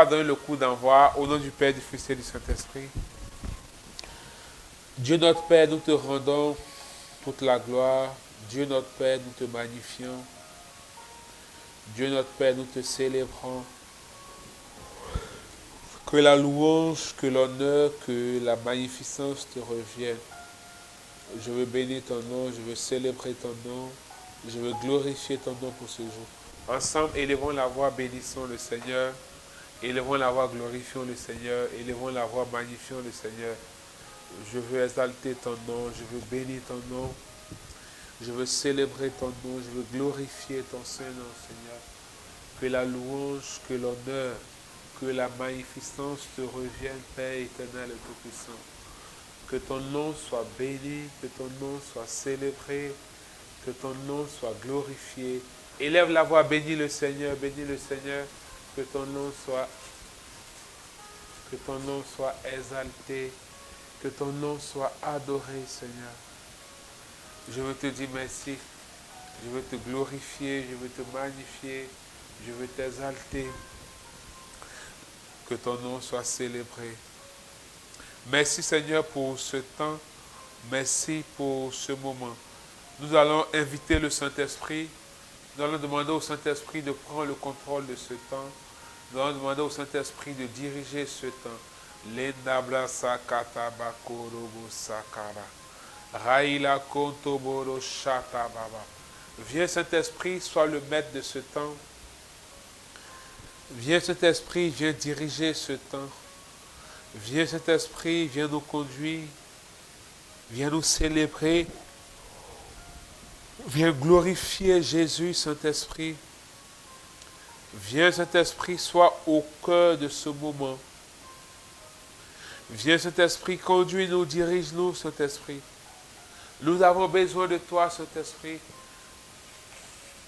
va donner le coup d'envoi au nom du Père, du Fils et du Saint-Esprit. Dieu notre Père, nous te rendons toute la gloire. Dieu notre Père, nous te magnifions. Dieu notre Père, nous te célébrons. Que la louange, que l'honneur, que la magnificence te reviennent. Je veux bénir ton nom, je veux célébrer ton nom, je veux glorifier ton nom pour ce jour. Ensemble, élevons la voix, bénissons le Seigneur. Élevons la voix, glorifions le Seigneur. Élevons la voix, magnifions le Seigneur. Je veux exalter ton nom, je veux bénir ton nom. Je veux célébrer ton nom, je veux glorifier ton Saint-Nom, Seigneur. Que la louange, que l'honneur, que la magnificence te reviennent, Père éternel et tout-puissant. Que ton nom soit béni, que ton nom soit célébré, que ton nom soit glorifié. Élève la voix, bénis le Seigneur, que ton nom soit exalté, que ton nom soit adoré, Seigneur. Je veux te dire merci, je veux te glorifier, je veux te magnifier, je veux t'exalter, que ton nom soit célébré. Merci Seigneur pour ce temps, merci pour ce moment. Nous allons inviter le Saint-Esprit, nous allons demander au Saint-Esprit de prendre le contrôle de ce temps, nous allons demander au Saint-Esprit de diriger ce temps. L'endabla sakataba korobo sakara. Raïla kontoboro shatababa. Viens Saint-Esprit, sois le maître de ce temps. Viens Saint-Esprit, viens diriger ce temps. Viens Saint-Esprit, viens nous conduire. Viens nous célébrer. Viens glorifier Jésus, Saint-Esprit. Viens Saint-Esprit, sois au cœur de ce moment. Viens Saint-Esprit, conduis-nous, dirige-nous, Saint-Esprit. Nous avons besoin de toi, Saint-Esprit.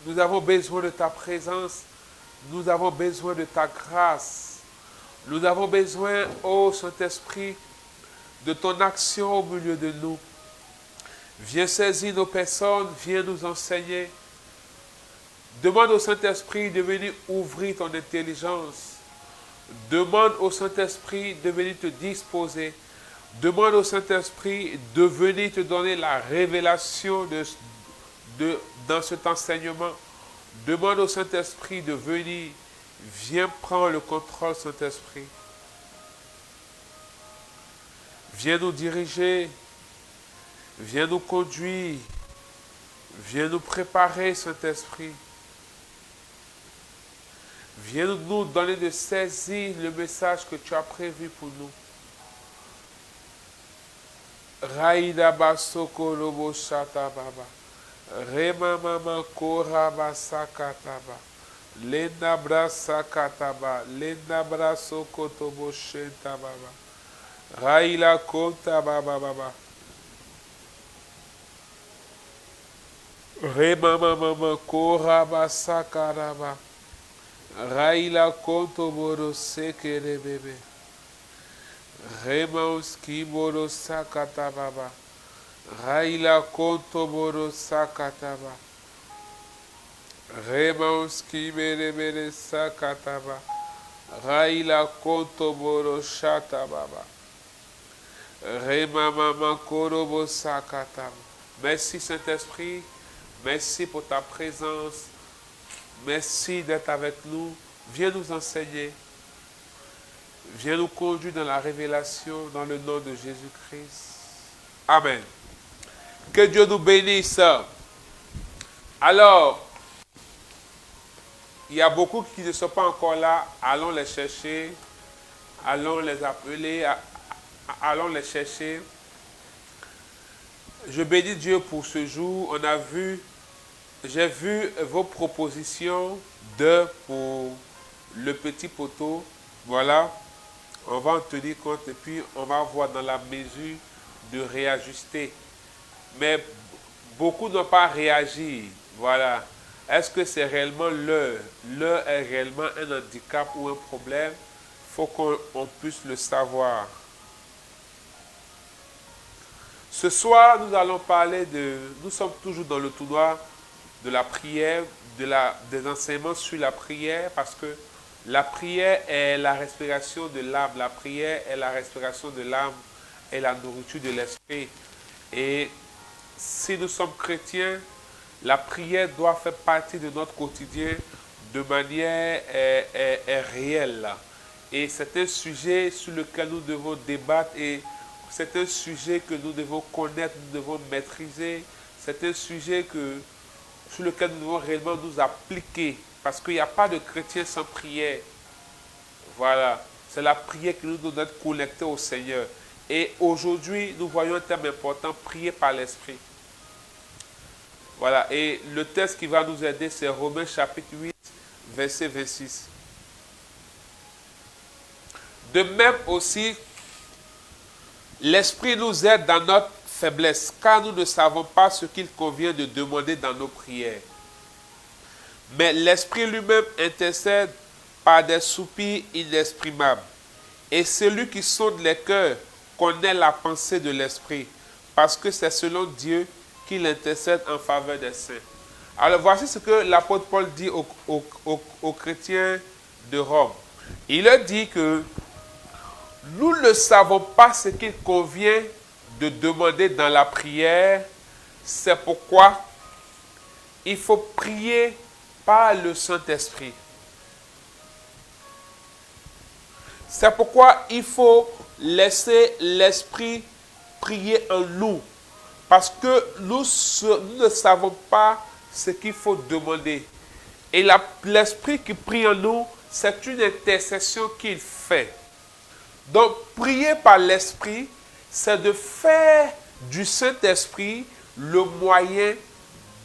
Nous avons besoin de ta présence. Nous avons besoin de ta grâce. Nous avons besoin, ô Saint-Esprit, de ton action au milieu de nous. Viens saisir nos personnes, viens nous enseigner. Demande au Saint-Esprit de venir ouvrir ton intelligence. Demande au Saint-Esprit de venir te disposer. Demande au Saint-Esprit de venir te donner la révélation dans cet enseignement. Demande au Saint-Esprit de venir. Viens prendre le contrôle, Saint-Esprit. Viens nous diriger. Viens nous conduire. Viens nous préparer, Saint-Esprit. Viens nous donner de saisir le message que tu as prévu pour nous. Raïda basoko lobo shata baba. Rema mama kora basakataba. Lenda brasa kataba. Lenda braso kotobo shenta baba. Raïla konta baba baba. Rema mama kora basakaraba. Raïla kontoboro sekere bebe. Remaus kiboro sakatababa. Raila kontoboro sakataba. Remaus kibere sakataba. Raila kontoboro shatababa. Remamama korobo sakataba. Merci Saint-Esprit. Merci pour ta présence. Merci d'être avec nous. Viens nous enseigner. Viens nous conduire dans la révélation dans le nom de Jésus-Christ. Amen. Que Dieu nous bénisse. Alors, il y a beaucoup qui ne sont pas encore là. Allons les chercher. Allons les appeler. Allons les chercher. Je bénis Dieu pour ce jour. J'ai vu vos propositions d'heures pour le petit poteau. Voilà. On va en tenir compte et puis on va voir dans la mesure de réajuster. Mais beaucoup n'ont pas réagi. Voilà. Est-ce que c'est réellement l'heure? L'heure est réellement un handicap ou un problème? Il faut qu'on puisse le savoir. Ce soir, nous allons parler de... Nous sommes toujours dans le tournoi de la prière, des enseignements sur la prière, parce que La prière est la respiration de l'âme. La prière est la respiration de l'âme et la nourriture de l'esprit. Et si nous sommes chrétiens, la prière doit faire partie de notre quotidien de manière réelle. Et c'est un sujet sur lequel nous devons débattre et c'est un sujet que nous devons connaître, nous devons maîtriser. C'est un sujet sur lequel nous devons réellement nous appliquer. Parce qu'il n'y a pas de chrétien sans prière. Voilà. C'est la prière qui nous donne d'être connectés au Seigneur. Et aujourd'hui, nous voyons un thème important, prier par l'Esprit. Voilà. Et le texte qui va nous aider, c'est Romains chapitre 8, verset 26. De même aussi, l'Esprit nous aide dans notre faiblesse, car nous ne savons pas ce qu'il convient de demander dans nos prières. Mais l'Esprit lui-même intercède par des soupirs inexprimables. Et celui qui sonde les cœurs connaît la pensée de l'Esprit, parce que c'est selon Dieu qu'il intercède en faveur des saints. Alors voici ce que l'apôtre Paul dit aux chrétiens de Rome. Il leur dit que nous ne savons pas ce qu'il convient de demander dans la prière. C'est pourquoi il faut prier par le Saint-Esprit. C'est pourquoi il faut laisser l'Esprit prier en nous. Parce que nous ne savons pas ce qu'il faut demander. Et l'Esprit qui prie en nous, c'est une intercession qu'il fait. Donc, prier par l'Esprit, c'est de faire du Saint-Esprit le moyen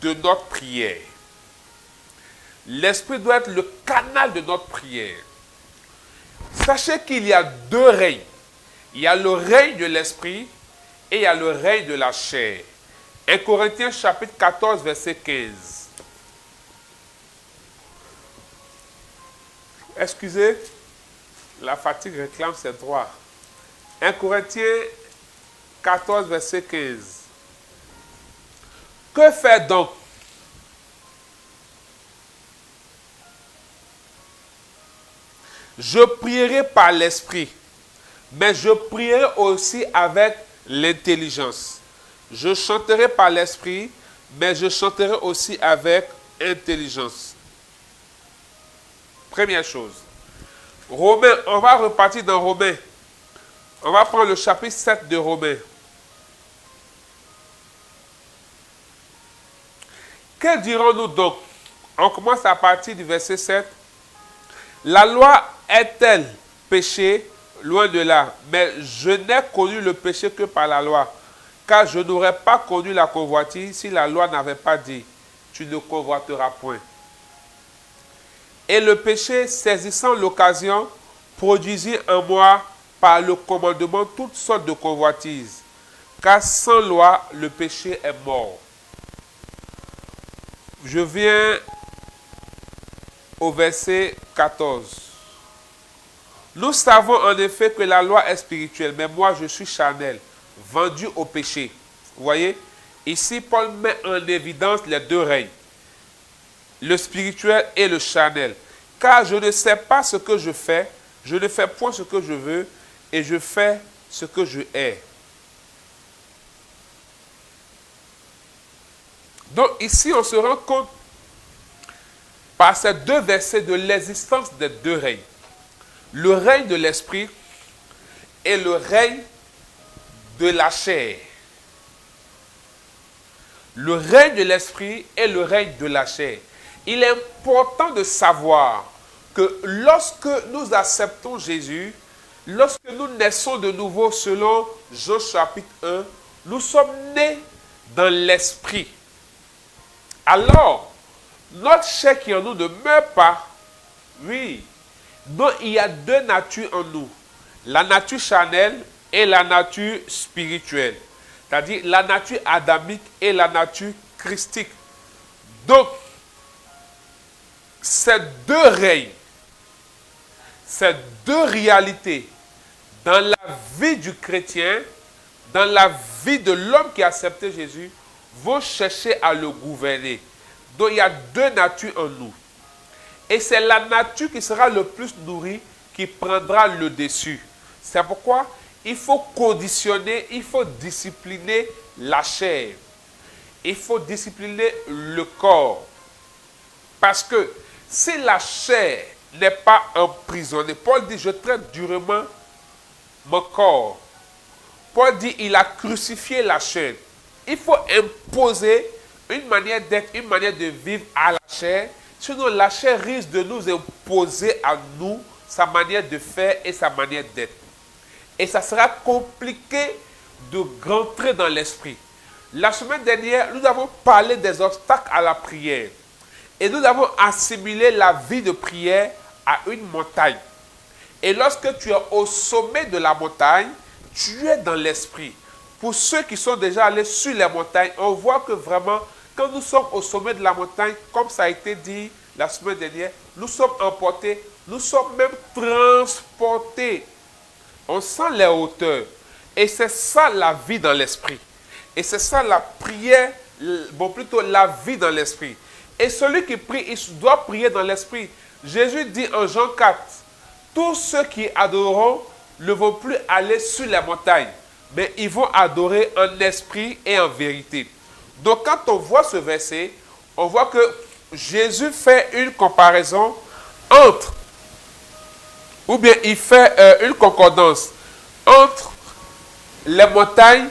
de notre prière. L'Esprit doit être le canal de notre prière. Sachez qu'il y a deux règnes. Il y a le règne de l'Esprit et il y a le règne de la chair. 1 Corinthiens chapitre 14, verset 15. Excusez, la fatigue réclame ses droits. 1 Corinthiens 14, verset 15. Que faire donc? Je prierai par l'Esprit, mais je prierai aussi avec l'intelligence. Je chanterai par l'Esprit, mais je chanterai aussi avec intelligence. Première chose. Romains, on va repartir dans Romains. On va prendre le chapitre 7 de Romains. Que dirons-nous donc? On commence à partir du verset 7. La loi est-elle péché? Loin de là. Mais je n'ai connu le péché que par la loi. Car je n'aurais pas connu la convoitise si la loi n'avait pas dit, tu ne convoiteras point. Et le péché, saisissant l'occasion, produisit en moi par le commandement toutes sortes de convoitises. Car sans loi, le péché est mort. Je viens au verset 14. Nous savons en effet que la loi est spirituelle, mais moi je suis charnel, vendu au péché. Vous voyez? Ici, Paul met en évidence les deux règnes, le spirituel et le charnel. Car je ne sais pas ce que je fais, je ne fais point ce que je veux, et je fais ce que je hais. Donc ici, on se rend compte par ces deux versets de l'existence des deux règnes. Le règne de l'esprit et le règne de la chair. Le règne de l'esprit et le règne de la chair. Il est important de savoir que lorsque nous acceptons Jésus, lorsque nous naissons de nouveau selon Jean chapitre 1, nous sommes nés dans l'esprit. Alors, notre chair qui en nous ne meurt pas, oui. Donc, il y a deux natures en nous. La nature charnelle et la nature spirituelle. C'est-à-dire la nature adamique et la nature christique. Donc, ces deux règnes, ces deux réalités dans la vie du chrétien, dans la vie de l'homme qui a accepté Jésus, vont chercher à le gouverner. Donc, il y a deux natures en nous. Et c'est la nature qui sera le plus nourrie qui prendra le dessus. C'est pourquoi il faut conditionner, il faut discipliner la chair. Il faut discipliner le corps. Parce que si la chair n'est pas emprisonnée, Paul dit, je traite durement mon corps. Paul dit, il a crucifié la chair. Il faut imposer une manière d'être, une manière de vivre à la chair. Sinon, la chair risque de nous imposer à nous sa manière de faire et sa manière d'être. Et ça sera compliqué de rentrer dans l'esprit. La semaine dernière, nous avons parlé des obstacles à la prière. Et nous avons assimilé la vie de prière à une montagne. Et lorsque tu es au sommet de la montagne, tu es dans l'esprit. Pour ceux qui sont déjà allés sur les montagnes, on voit que vraiment, quand nous sommes au sommet de la montagne, comme ça a été dit la semaine dernière, nous sommes emportés, nous sommes même transportés. On sent les hauteurs. Et c'est ça la vie dans l'esprit. Et c'est ça la prière, bon plutôt la vie dans l'esprit. Et celui qui prie, il doit prier dans l'esprit. Jésus dit en Jean 4, tous ceux qui adoreront ne vont plus aller sur la montagne, mais ils vont adorer en esprit et en vérité. Donc quand on voit ce verset, on voit que Jésus fait une comparaison entre, ou bien il fait une concordance entre les montagnes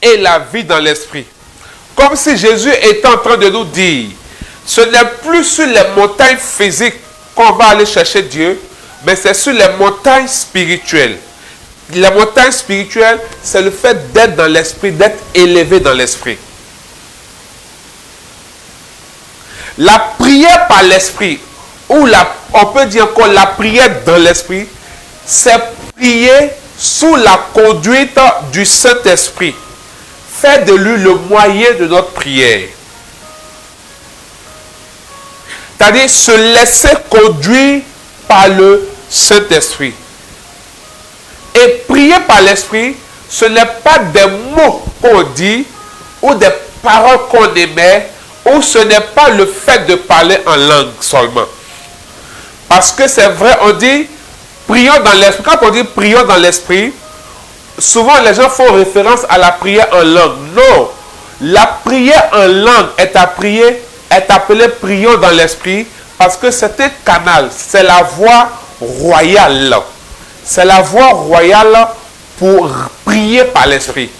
et la vie dans l'esprit. Comme si Jésus était en train de nous dire, ce n'est plus sur les montagnes physiques qu'on va aller chercher Dieu, mais c'est sur les montagnes spirituelles. Les montagnes spirituelles, c'est le fait d'être dans l'esprit, d'être élevé dans l'esprit. La prière par l'esprit, ou on peut dire encore la prière dans l'esprit, c'est prier sous la conduite du Saint-Esprit. Faire de lui le moyen de notre prière. C'est-à-dire se laisser conduire par le Saint-Esprit. Et prier par l'Esprit, ce n'est pas des mots qu'on dit ou des paroles qu'on émet, ou ce n'est pas le fait de parler en langue seulement. Parce que c'est vrai, on dit prions dans l'Esprit. Quand on dit prions dans l'Esprit, souvent les gens font référence à la prière en langue. Non, la prière en langue est appelée prions dans l'Esprit parce que c'est un canal, c'est la voie royale. C'est la voie royale pour prier par l'Esprit.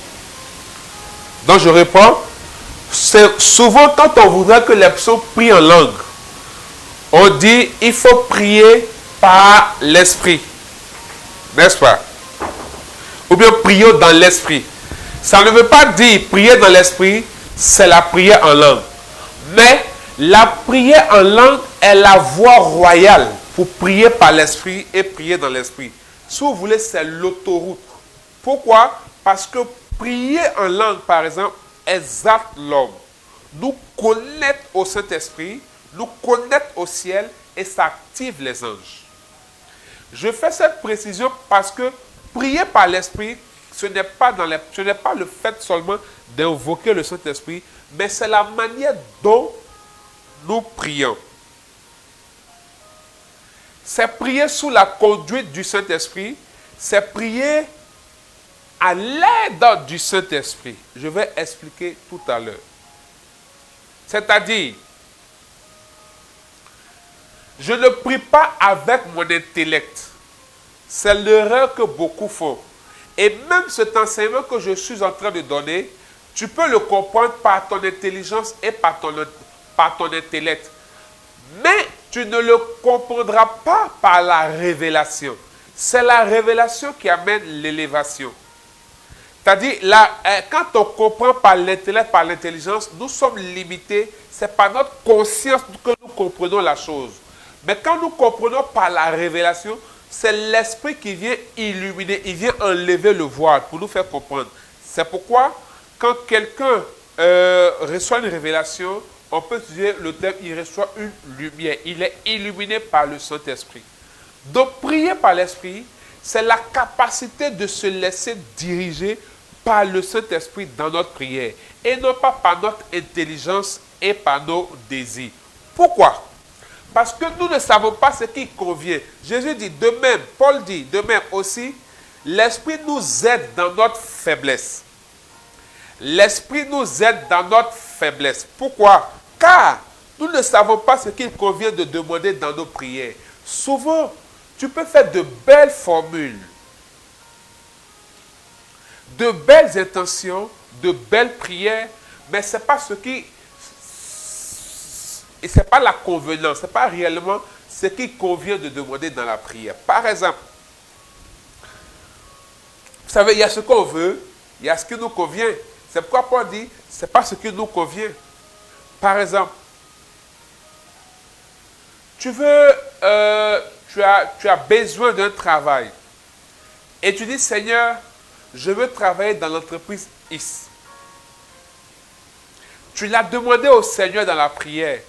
Donc je réponds, c'est souvent quand on voudrait que les personnes prient en langue, on dit il faut prier par l'Esprit. N'est-ce pas? Ou bien prions dans l'Esprit. Ça ne veut pas dire prier dans l'Esprit, c'est la prière en langue. Mais la prière en langue est la voie royale pour prier par l'Esprit et prier dans l'Esprit. Si vous voulez, c'est l'autoroute. Pourquoi? Parce que prier en langue, par exemple, exalte l'homme. Nous connecte au Saint-Esprit, nous connecte au ciel et ça active les anges. Je fais cette précision parce que prier par l'Esprit, ce n'est pas le fait seulement d'invoquer le Saint-Esprit, mais c'est la manière dont nous prions. C'est prier sous la conduite du Saint-Esprit, c'est prier à l'aide du Saint-Esprit. Je vais expliquer tout à l'heure. C'est-à-dire, je ne prie pas avec mon intellect. C'est l'erreur que beaucoup font. Et même cet enseignement que je suis en train de donner, tu peux le comprendre par ton intelligence et par ton intellect. Mais tu ne le comprendras pas par la révélation. C'est la révélation qui amène l'élévation. C'est-à-dire, quand on comprend par l'intellect, par l'intelligence, nous sommes limités. C'est par notre conscience que nous comprenons la chose. Mais quand nous comprenons par la révélation, c'est l'Esprit qui vient illuminer, il vient enlever le voile pour nous faire comprendre. C'est pourquoi, quand quelqu'un reçoit une révélation, on peut dire le terme, il reçoit une lumière. Il est illuminé par le Saint-Esprit. Donc, prier par l'Esprit, c'est la capacité de se laisser diriger par le Saint-Esprit dans notre prière. Et non pas par notre intelligence et par nos désirs. Pourquoi? Parce que nous ne savons pas ce qui convient. Jésus dit de même, Paul dit de même aussi, l'Esprit nous aide dans notre faiblesse. L'Esprit nous aide dans notre faiblesse. Pourquoi? Car nous ne savons pas ce qu'il convient de demander dans nos prières. Souvent, tu peux faire de belles formules, de belles intentions, de belles prières, mais ce n'est pas ce qui... Et ce n'est pas la convenance, ce n'est pas réellement ce qui convient de demander dans la prière. Par exemple, vous savez, il y a ce qu'on veut, il y a ce qui nous convient. C'est pourquoi Paul dit, ce n'est pas ce qui nous convient. Par exemple, tu as besoin d'un travail. Et tu dis, Seigneur, je veux travailler dans l'entreprise X. Tu l'as demandé au Seigneur dans la prière.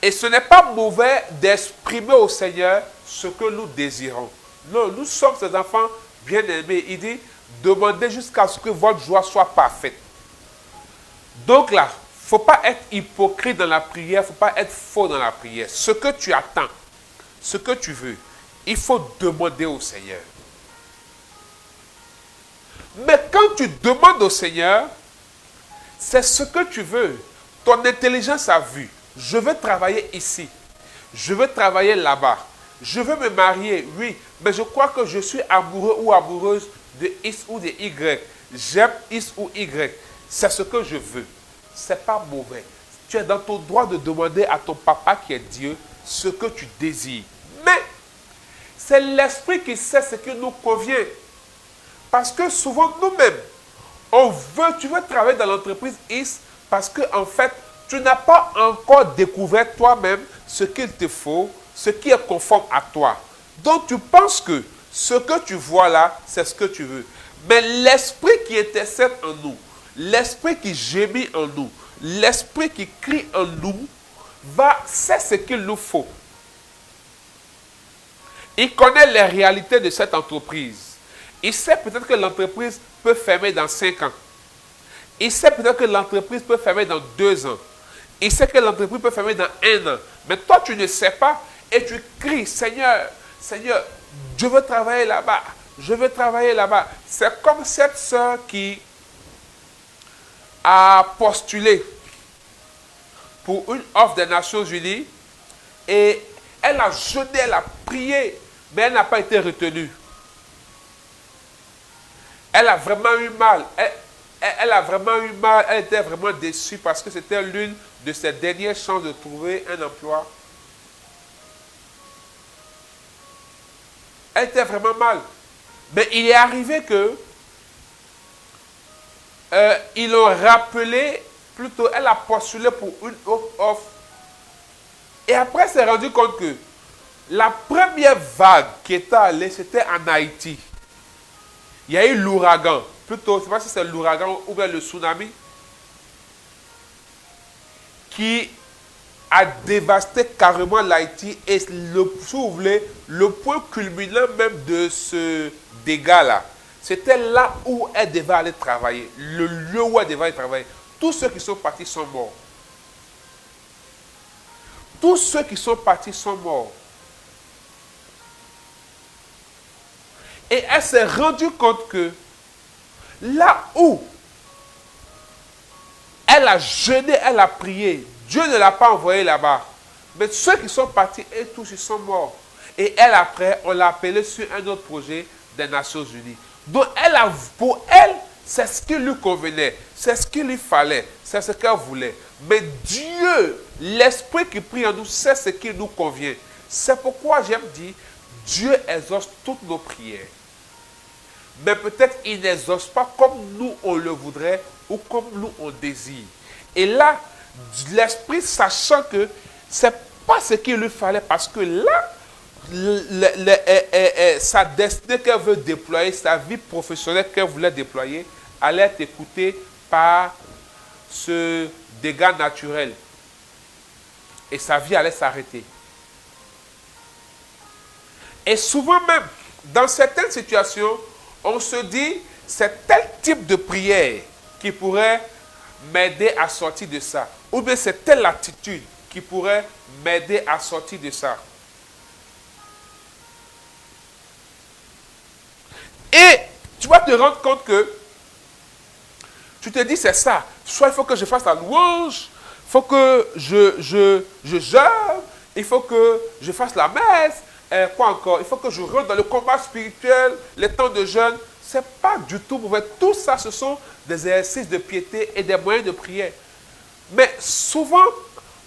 Et ce n'est pas mauvais d'exprimer au Seigneur ce que nous désirons. Non, nous sommes ses enfants bien-aimés. Il dit, demandez jusqu'à ce que votre joie soit parfaite. Donc là, il ne faut pas être hypocrite dans la prière, il ne faut pas être faux dans la prière. Ce que tu attends, ce que tu veux, il faut demander au Seigneur. Mais quand tu demandes au Seigneur, c'est ce que tu veux. Ton intelligence a vu. Je veux travailler ici. Je veux travailler là-bas. Je veux me marier, oui. Mais je crois que je suis amoureux ou amoureuse de X ou de Y. J'aime X ou Y. C'est ce que je veux. Ce n'est pas mauvais. Tu es dans ton droit de demander à ton papa qui est Dieu ce que tu désires. Mais c'est l'esprit qui sait ce qui nous convient. Parce que souvent nous-mêmes, tu veux travailler dans l'entreprise X parce que en fait, tu n'as pas encore découvert toi-même ce qu'il te faut, ce qui est conforme à toi. Donc tu penses que ce que tu vois là, c'est ce que tu veux. Mais l'esprit qui intercède en nous, l'esprit qui gémit en nous, l'esprit qui crie en nous, c'est ce qu'il nous faut. Il connaît les réalités de cette entreprise. Il sait peut-être que l'entreprise peut fermer dans 5 ans. Il sait peut-être que l'entreprise peut fermer dans 2 ans. Il sait que l'entreprise peut fermer dans 1 an. Mais toi, tu ne sais pas et tu cries, Seigneur, Seigneur, je veux travailler là-bas. Je veux travailler là-bas. C'est comme cette sœur qui a postulé pour une offre des Nations Unies et elle a jeûné, elle a prié, mais elle n'a pas été retenue. Elle a vraiment eu mal. Elle a vraiment eu mal. Elle était vraiment déçue parce que c'était l'une de ses dernières chances de trouver un emploi. Elle était vraiment mal. Mais il est arrivé que ils l'ont rappelé, plutôt elle a postulé pour une autre offre. Et après, elle s'est rendu compte que la première vague qui était allée, c'était en Haïti. Il y a eu l'ouragan. Plutôt, je ne sais pas si c'est l'ouragan ou bien le tsunami qui a dévasté carrément l'Haïti. Et si vous voulez, le point culminant même de ce dégât-là, c'était là où elle devait aller travailler. Le lieu où elle devait aller travailler. Tous ceux qui sont partis sont morts. Tous ceux qui sont partis sont morts. Et elle s'est rendue compte que là où elle a jeûné, elle a prié, Dieu ne l'a pas envoyé là-bas. Mais ceux qui sont partis, et tous ils sont morts. Et elle, après, on l'a appelée sur un autre projet des Nations Unies. Donc, pour elle, c'est ce qui lui convenait. C'est ce qu'il lui fallait. C'est ce qu'elle voulait. Mais Dieu, l'Esprit qui prie en nous, c'est ce qui nous convient. C'est pourquoi j'aime dire, Dieu exauce toutes nos prières. Mais peut-être il n'exauce pas comme nous on le voudrait ou comme nous on désire. Et là, l'Esprit, sachant que ce n'est pas ce qu'il lui fallait, parce que là, sa destinée qu'elle veut déployer, sa vie professionnelle qu'elle voulait déployer, allait être écoutée par ce dégât naturel. Et sa vie allait s'arrêter. Et souvent même, dans certaines situations, on se dit, c'est tel type de prière qui pourrait m'aider à sortir de ça. Ou bien c'est telle attitude qui pourrait m'aider à sortir de ça. Et tu vas te rendre compte que tu te dis c'est ça. Soit il faut que je fasse la louange, il faut que je jeûne, il faut que je fasse la messe, quoi encore? Il faut que je rentre dans le combat spirituel, les temps de jeûne. Ce n'est pas du tout mauvais. Tout ça, ce sont des exercices de piété et des moyens de prière. Mais souvent,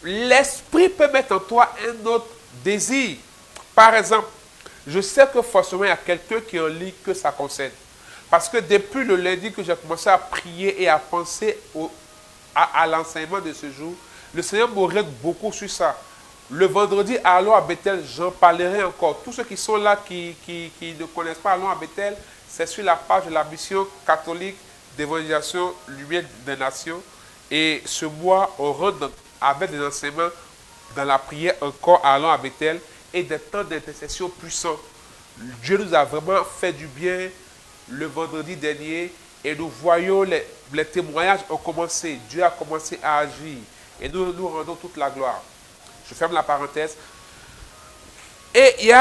l'esprit peut mettre en toi un autre désir. Par exemple, je sais que forcément, il y a quelqu'un qui en lit que ça concerne. Parce que depuis le lundi que j'ai commencé à prier et à penser à l'enseignement de ce jour, le Seigneur m'oriente beaucoup sur ça. Le vendredi, allons à Bethel, j'en parlerai encore. Tous ceux qui sont là, qui ne connaissent pas Allons à Bethel, c'est sur la page de la mission catholique d'évangélisation Lumière des Nations. Et ce mois, on rentre avec des enseignements dans la prière encore à Allons à Bethel et des temps d'intercession puissants. Dieu nous a vraiment fait du bien le vendredi dernier et nous voyons les témoignages ont commencé. Dieu a commencé à agir et nous nous rendons toute la gloire. Je ferme la parenthèse. Et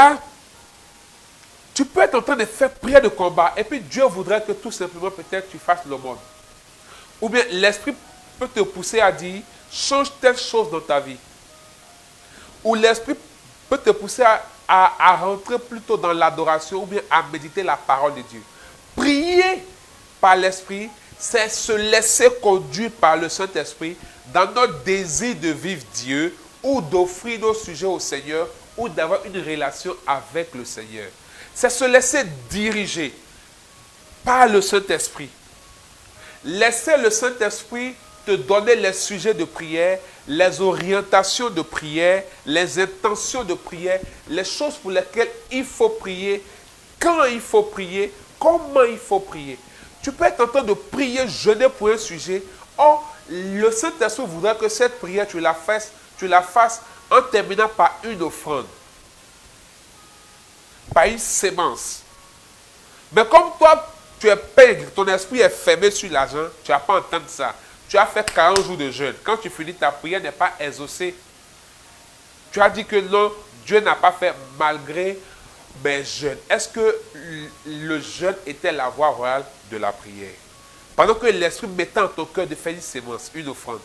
tu peux être en train de faire prière de combat et puis Dieu voudrait que tout simplement peut-être tu fasses l'aumône. Ou bien l'esprit peut te pousser à dire change telle chose dans ta vie. Ou l'esprit peut te pousser à rentrer plutôt dans l'adoration ou bien à méditer la parole de Dieu. Prier par l'esprit, c'est se laisser conduire par le Saint-Esprit dans notre désir de vivre Dieu ou d'offrir nos sujets au Seigneur ou d'avoir une relation avec le Seigneur. C'est se laisser diriger par le Saint-Esprit. Laissez le Saint-Esprit te donner les sujets de prière, les orientations de prière, les intentions de prière, les choses pour lesquelles il faut prier, quand il faut prier, comment il faut prier. Tu peux être en train de prier, jeûner pour un sujet. Or, le Saint-Esprit voudrait que cette prière, tu la fasses en terminant par une offrande, par une sémence. Mais comme toi, tu es pègre, ton esprit est fermé sur l'argent, tu ne vas pas entendre ça. Tu as fait 40 jours de jeûne. Quand tu finis, ta prière n'est pas exaucée. Tu as dit que non, Dieu n'a pas fait malgré mes jeûnes. Est-ce que le jeûne était la voie royale de la prière? Pendant que l'esprit mettait en ton cœur de faire une sémence, une offrande.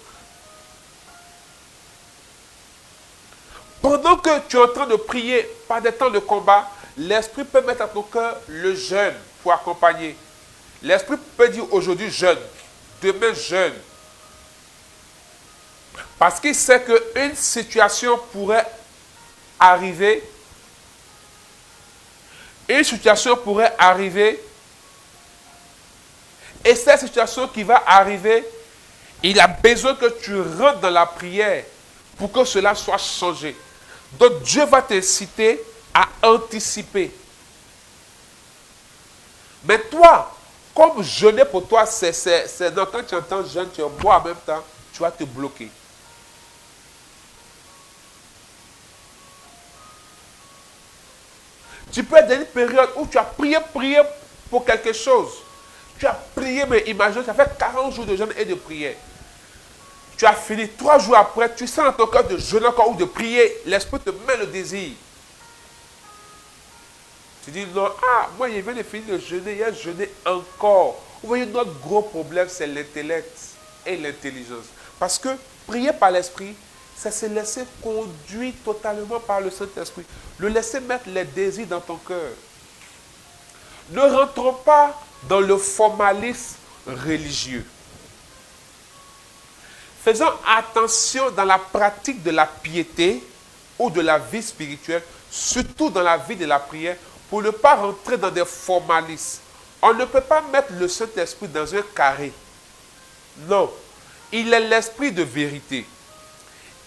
Pendant que tu es en train de prier par des temps de combat, l'esprit peut mettre en ton cœur le jeûne pour accompagner. L'esprit peut dire aujourd'hui jeûne, demain jeûne. Parce qu'il sait qu'une situation pourrait arriver. Une situation pourrait arriver. Et cette situation qui va arriver, il a besoin que tu rentres dans la prière pour que cela soit changé. Donc Dieu va t'inciter à anticiper. Mais toi, comme jeûner pour toi, c'est donc quand tu entends jeûne, tu bois en même temps, tu vas te bloquer. Tu peux être dans une période où tu as prié pour quelque chose. Tu as prié, mais imagine, ça fait 40 jours de jeûne et de prière. Tu as fini 3 jours après, tu sens dans ton cœur de jeûner encore ou de prier. L'esprit te met le désir. Tu dis non, moi je viens de finir de jeûner, il a jeûné encore. Vous voyez, notre gros problème, c'est l'intellect et l'intelligence. Parce que prier par l'esprit, c'est se laisser conduire totalement par le Saint-Esprit. Le laisser mettre les désirs dans ton cœur. Ne rentrons pas dans le formalisme religieux. Faisons attention dans la pratique de la piété ou de la vie spirituelle, surtout dans la vie de la prière, pour ne pas rentrer dans des formalismes. On ne peut pas mettre le Saint-Esprit dans un carré. Non. Il est l'Esprit de vérité.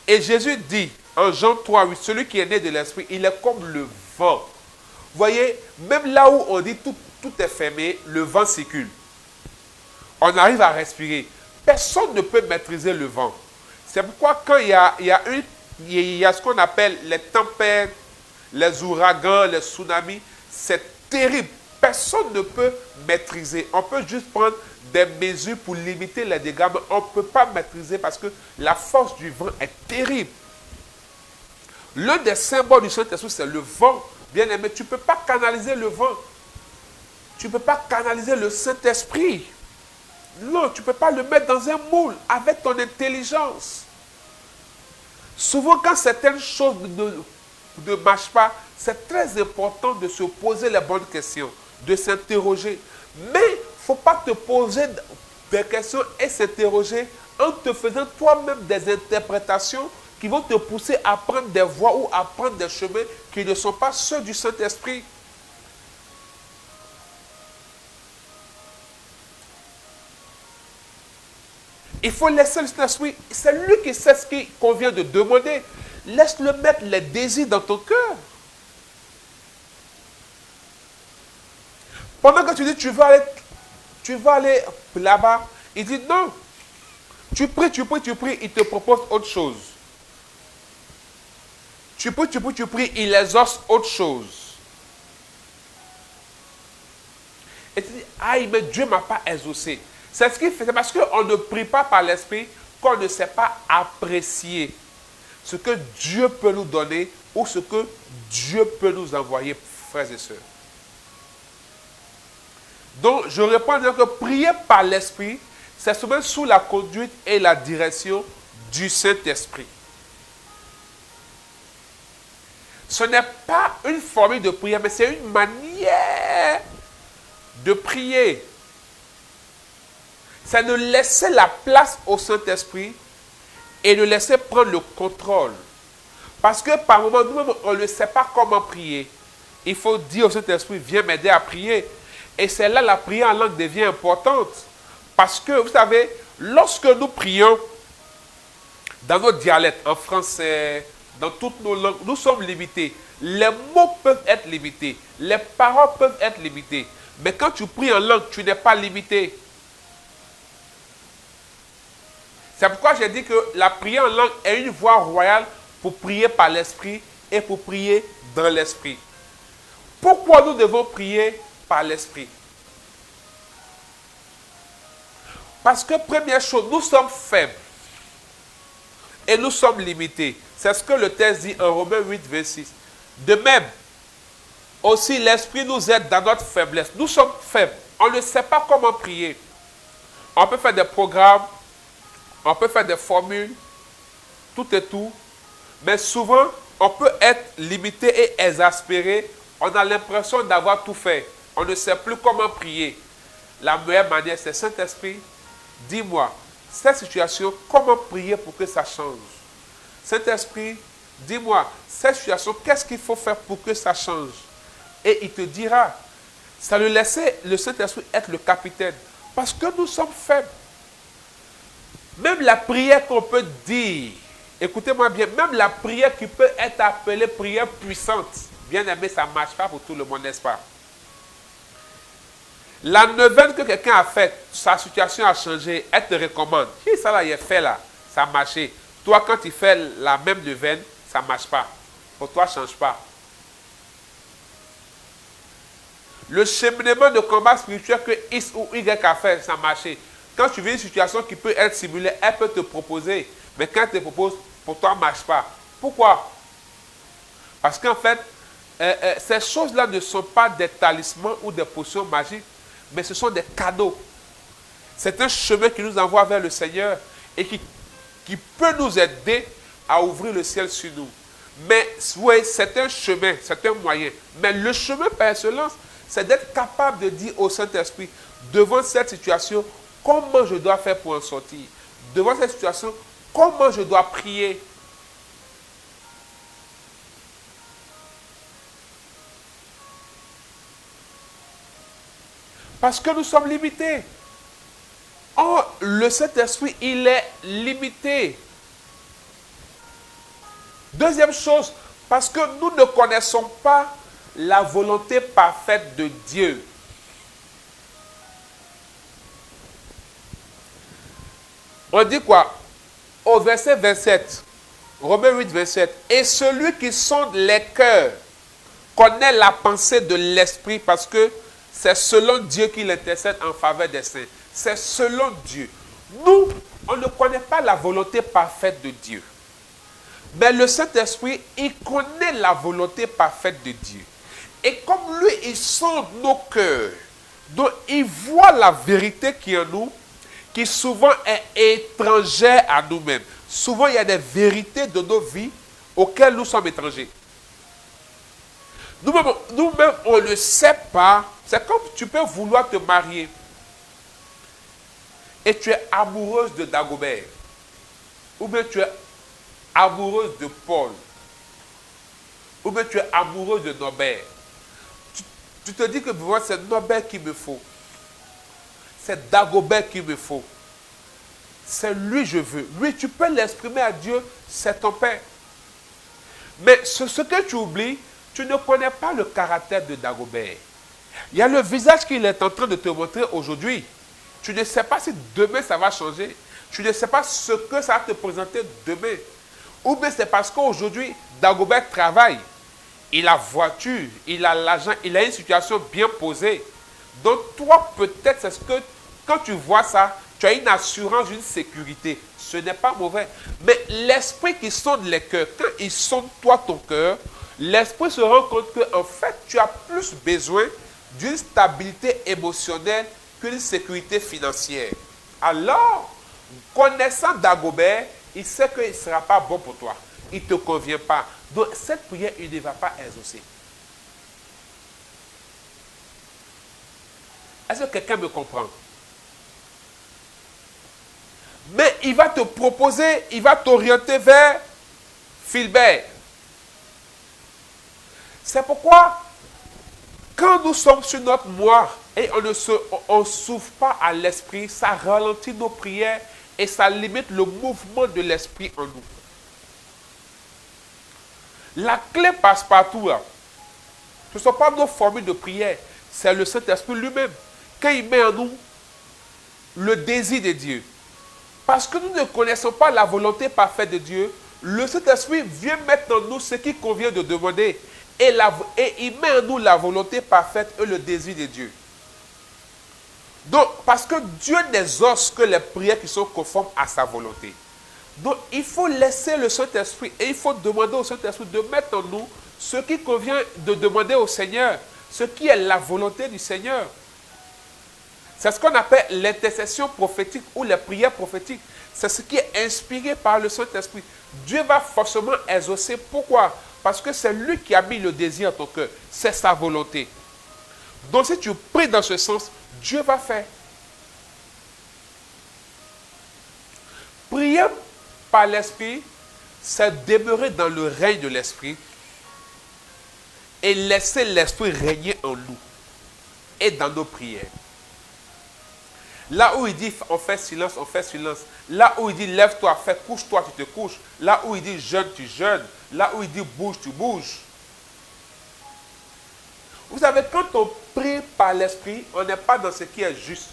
Et Jésus dit en Jean 3, 8, celui qui est né de l'Esprit, il est comme le vent. Vous voyez, même là où on dit tout est fermé, le vent circule. On arrive à respirer. Personne ne peut maîtriser le vent. C'est pourquoi quand il y a ce qu'on appelle les tempêtes, les ouragans, les tsunamis, c'est terrible. Personne ne peut maîtriser. On peut juste prendre des mesures pour limiter les dégâts, mais on ne peut pas maîtriser parce que la force du vent est terrible. L'un des symboles du Saint-Esprit, c'est le vent. Bien aimé, tu ne peux pas canaliser le vent. Tu ne peux pas canaliser le Saint-Esprit. Non, tu ne peux pas le mettre dans un moule avec ton intelligence. Souvent, quand certaines choses ne marchent pas, c'est très important de se poser les bonnes questions, de s'interroger. Mais il ne faut pas te poser des questions et s'interroger en te faisant toi-même des interprétations qui vont te pousser à prendre des voies ou à prendre des chemins qui ne sont pas ceux du Saint-Esprit. Il faut laisser le Saint-Esprit, c'est lui qui sait ce qu'il convient de demander. Laisse-le mettre les désirs dans ton cœur. Pendant que tu dis tu vas aller là-bas, il dit non. Tu pries, il te propose autre chose. Tu pries, il exauce autre chose. Et tu dis, aïe, mais Dieu ne m'a pas exaucé. C'est ce qu'il fait, c'est parce qu'on ne prie pas par l'esprit qu'on ne sait pas apprécier ce que Dieu peut nous donner ou ce que Dieu peut nous envoyer, frères et sœurs. Donc, je réponds à dire que prier par l'esprit, c'est souvent sous la conduite et la direction du Saint-Esprit. Ce n'est pas une formule de prière, mais c'est une manière de prier. C'est de laisser la place au Saint-Esprit et de laisser prendre le contrôle. Parce que par moments, nous-mêmes, on ne sait pas comment prier. Il faut dire au Saint-Esprit, viens m'aider à prier. Et c'est là la prière en langue devient importante. Parce que, vous savez, lorsque nous prions dans nos dialectes, en français, dans toutes nos langues, nous sommes limités. Les mots peuvent être limités. Les paroles peuvent être limitées. Mais quand tu pries en langue, tu n'es pas limité. C'est pourquoi j'ai dit que la prière en langue est une voie royale pour prier par l'esprit et pour prier dans l'esprit. Pourquoi nous devons prier par l'esprit? Parce que première chose, nous sommes faibles et nous sommes limités. C'est ce que le texte dit en Romains 8, 26. De même, aussi l'esprit nous aide dans notre faiblesse. Nous sommes faibles. On ne sait pas comment prier. On peut faire des programmes, on peut faire des formules, tout et tout. Mais souvent, on peut être limité et exaspéré. On a l'impression d'avoir tout fait. On ne sait plus comment prier. La meilleure manière, c'est Saint-Esprit, dis-moi, cette situation, comment prier pour que ça change? Saint-Esprit, dis-moi, cette situation, qu'est-ce qu'il faut faire pour que ça change? Et il te dira, ça lui laisser le Saint-Esprit être le capitaine. Parce que nous sommes faibles. Même la prière qu'on peut dire, écoutez-moi bien, même la prière qui peut être appelée prière puissante, bien aimé, ça ne marche pas pour tout le monde, n'est-ce pas? La neuvaine que quelqu'un a faite, sa situation a changé, elle te recommande. Si ça là, il est fait là, ça a marché. Toi, quand tu fais la même neuvaine, ça ne marche pas. Pour toi, ça ne change pas. Le cheminement de combat spirituel que X ou Y a fait, ça a marché. Quand tu vis une situation qui peut être simulée, elle peut te proposer. Mais quand elle te propose, pour toi, ça ne marche pas. Pourquoi? Parce qu'en fait, ces choses-là ne sont pas des talismans ou des potions magiques, mais ce sont des cadeaux. C'est un chemin qui nous envoie vers le Seigneur et qui peut nous aider à ouvrir le ciel sur nous. Mais oui, c'est un chemin, c'est un moyen. Mais le chemin par excellence, c'est d'être capable de dire au Saint-Esprit, devant cette situation, comment je dois faire pour en sortir? Devant cette situation, comment je dois prier? Parce que nous sommes limités. Or, le Saint-Esprit, il est limité. Deuxième chose, parce que nous ne connaissons pas la volonté parfaite de Dieu. On dit quoi? Au verset 27, Romains 8, 27. Et celui qui sonde les cœurs connaît la pensée de l'esprit parce que c'est selon Dieu qu'il intercède en faveur des saints. C'est selon Dieu. Nous, on ne connaît pas la volonté parfaite de Dieu. Mais le Saint-Esprit, il connaît la volonté parfaite de Dieu. Et comme lui, il sonde nos cœurs. Donc, il voit la vérité qui est en nous, qui souvent est étrangère à nous-mêmes. Souvent, il y a des vérités de nos vies auxquelles nous sommes étrangers. Nous-mêmes, on ne sait pas. C'est comme tu peux vouloir te marier et tu es amoureuse de Dagobert. Ou bien tu es amoureuse de Paul. Ou bien tu es amoureuse de Norbert. Tu te dis que moi, c'est Norbert qu'il me faut. C'est Dagobert qu'il me faut. C'est lui que je veux. Lui, tu peux l'exprimer à Dieu, c'est ton Père. Mais ce que tu oublies, tu ne connais pas le caractère de Dagobert. Il y a le visage qu'il est en train de te montrer aujourd'hui. Tu ne sais pas si demain ça va changer. Tu ne sais pas ce que ça va te présenter demain. Ou bien c'est parce qu'aujourd'hui, Dagobert travaille. Il a voiture, il a l'argent, il a une situation bien posée. Donc toi, peut-être, c'est ce que, quand tu vois ça, tu as une assurance, une sécurité. Ce n'est pas mauvais. Mais l'esprit qui sonde les cœurs, quand il sonde toi ton cœur, l'esprit se rend compte que en fait, tu as plus besoin d'une stabilité émotionnelle qu'une sécurité financière. Alors, connaissant Dagobert, il sait qu'il ne sera pas bon pour toi. Il ne te convient pas. Donc, cette prière, il ne va pas exaucer. Est-ce que quelqu'un me comprend? Mais il va te proposer, il va t'orienter vers Philbert. C'est pourquoi, quand nous sommes sur notre moi et on ne s'ouvre pas à l'esprit, ça ralentit nos prières et ça limite le mouvement de l'esprit en nous. La clé passe partout. Là. Ce ne sont pas nos formules de prière, c'est le Saint-Esprit lui-même. Quand il met en nous le désir de Dieu, parce que nous ne connaissons pas la volonté parfaite de Dieu, le Saint-Esprit vient mettre en nous ce qui convient de demander. Et il met en nous la volonté parfaite et le désir de Dieu. Donc, parce que Dieu n'exauce que les prières qui sont conformes à sa volonté. Donc, il faut laisser le Saint-Esprit et il faut demander au Saint-Esprit de mettre en nous ce qui convient de demander au Seigneur, ce qui est la volonté du Seigneur. C'est ce qu'on appelle l'intercession prophétique ou les prières prophétiques. C'est ce qui est inspiré par le Saint-Esprit. Dieu va forcément exaucer. Pourquoi? Parce que c'est lui qui a mis le désir en ton cœur. C'est sa volonté. Donc si tu pries dans ce sens, Dieu va faire. Prier par l'Esprit, c'est demeurer dans le règne de l'Esprit et laisser l'Esprit régner en nous et dans nos prières. Là où il dit on fait silence, on fait silence. Là où il dit lève-toi, fais couche-toi, tu te couches. Là où il dit jeûne, tu jeûnes. Là où il dit bouge, tu bouges. Vous savez, quand on prie par l'esprit, on n'est pas dans ce qui est juste.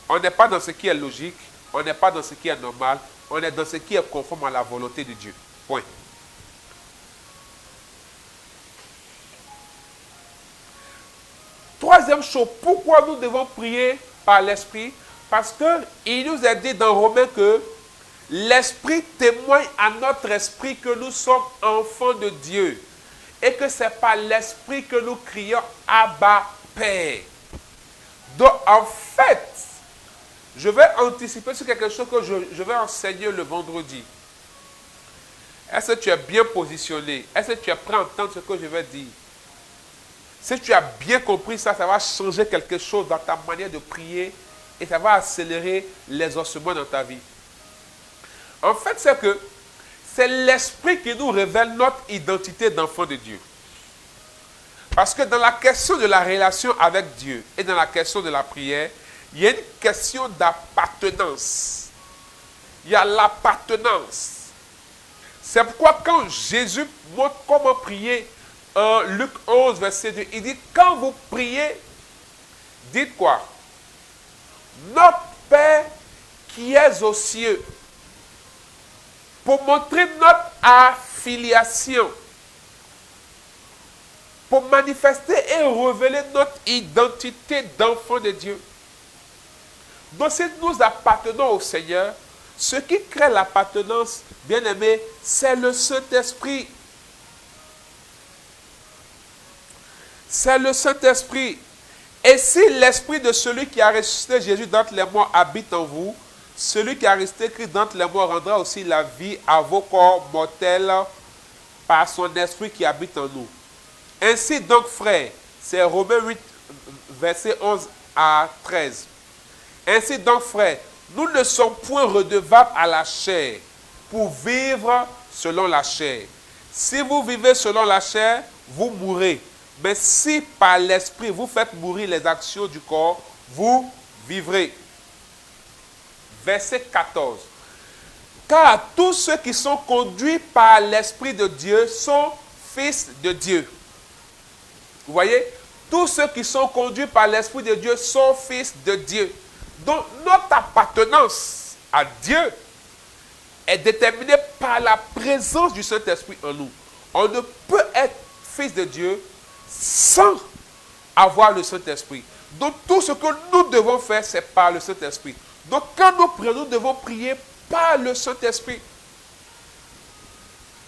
On n'est pas dans ce qui est logique. On n'est pas dans ce qui est normal. On est dans ce qui est conforme à la volonté de Dieu. Point. Troisième chose, pourquoi nous devons prier par l'esprit? Parce qu'il nous est dit dans Romains que l'esprit témoigne à notre esprit que nous sommes enfants de Dieu. Et que c'est par l'esprit que nous crions Abba Père. Donc en fait, je vais anticiper sur quelque chose que je vais enseigner le vendredi. Est-ce que tu es bien positionné? Est-ce que tu es prêt à entendre ce que je vais dire? Si tu as bien compris ça, ça va changer quelque chose dans ta manière de prier et ça va accélérer les ossements dans ta vie. En fait, c'est que c'est l'esprit qui nous révèle notre identité d'enfant de Dieu. Parce que dans la question de la relation avec Dieu et dans la question de la prière, il y a une question d'appartenance. Il y a l'appartenance. C'est pourquoi quand Jésus montre comment prier, en Luc 11, verset 2, il dit, quand vous priez, dites quoi? Notre Père qui est aux cieux. Pour montrer notre affiliation. Pour manifester et révéler notre identité d'enfant de Dieu. Donc si nous appartenons au Seigneur, Ce qui crée l'appartenance, bien aimé, c'est le Saint-Esprit. C'est le Saint-Esprit. Et si l'esprit de celui qui a ressuscité Jésus d'entre les morts habite en vous, celui qui a ressuscité Christ d'entre les morts rendra aussi la vie à vos corps mortels par son esprit qui habite en nous. Ainsi donc, frères, c'est Romains 8, versets 11 à 13. Ainsi donc, frères, nous ne sommes point redevables à la chair pour vivre selon la chair. Si vous vivez selon la chair, vous mourrez. Mais si par l'esprit vous faites mourir les actions du corps, vous vivrez. Verset 14. Car tous ceux qui sont conduits par l'Esprit de Dieu sont fils de Dieu. Vous voyez? Tous ceux qui sont conduits par l'Esprit de Dieu sont fils de Dieu. Donc notre appartenance à Dieu est déterminée par la présence du Saint-Esprit en nous. On ne peut être fils de Dieu sans avoir le Saint-Esprit. Donc tout ce que nous devons faire, c'est par le Saint-Esprit. Donc quand nous prions, nous devons prier par le Saint-Esprit.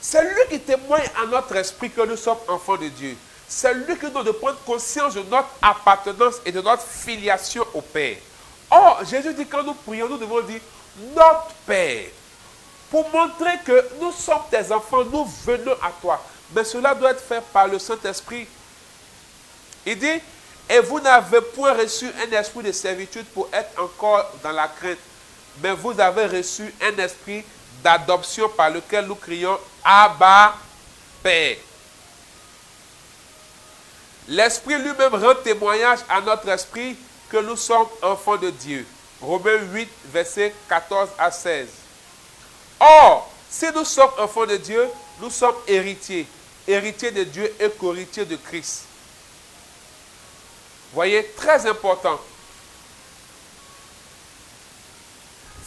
C'est lui qui témoigne à notre esprit que nous sommes enfants de Dieu. C'est lui qui nous doit prendre conscience de notre appartenance et de notre filiation au Père. Or, Jésus dit quand nous prions, nous devons dire notre Père. Pour montrer que nous sommes tes enfants, nous venons à toi. Mais cela doit être fait par le Saint-Esprit. Il dit, et vous n'avez point reçu un esprit de servitude pour être encore dans la crainte, mais vous avez reçu un esprit d'adoption par lequel nous crions Abba, Père. L'Esprit lui-même rend témoignage à notre esprit que nous sommes enfants de Dieu. Romains 8, versets 14 à 16. Or, si nous sommes enfants de Dieu, nous sommes héritiers. Héritiers de Dieu et co-héritiers de Christ. Voyez, très important.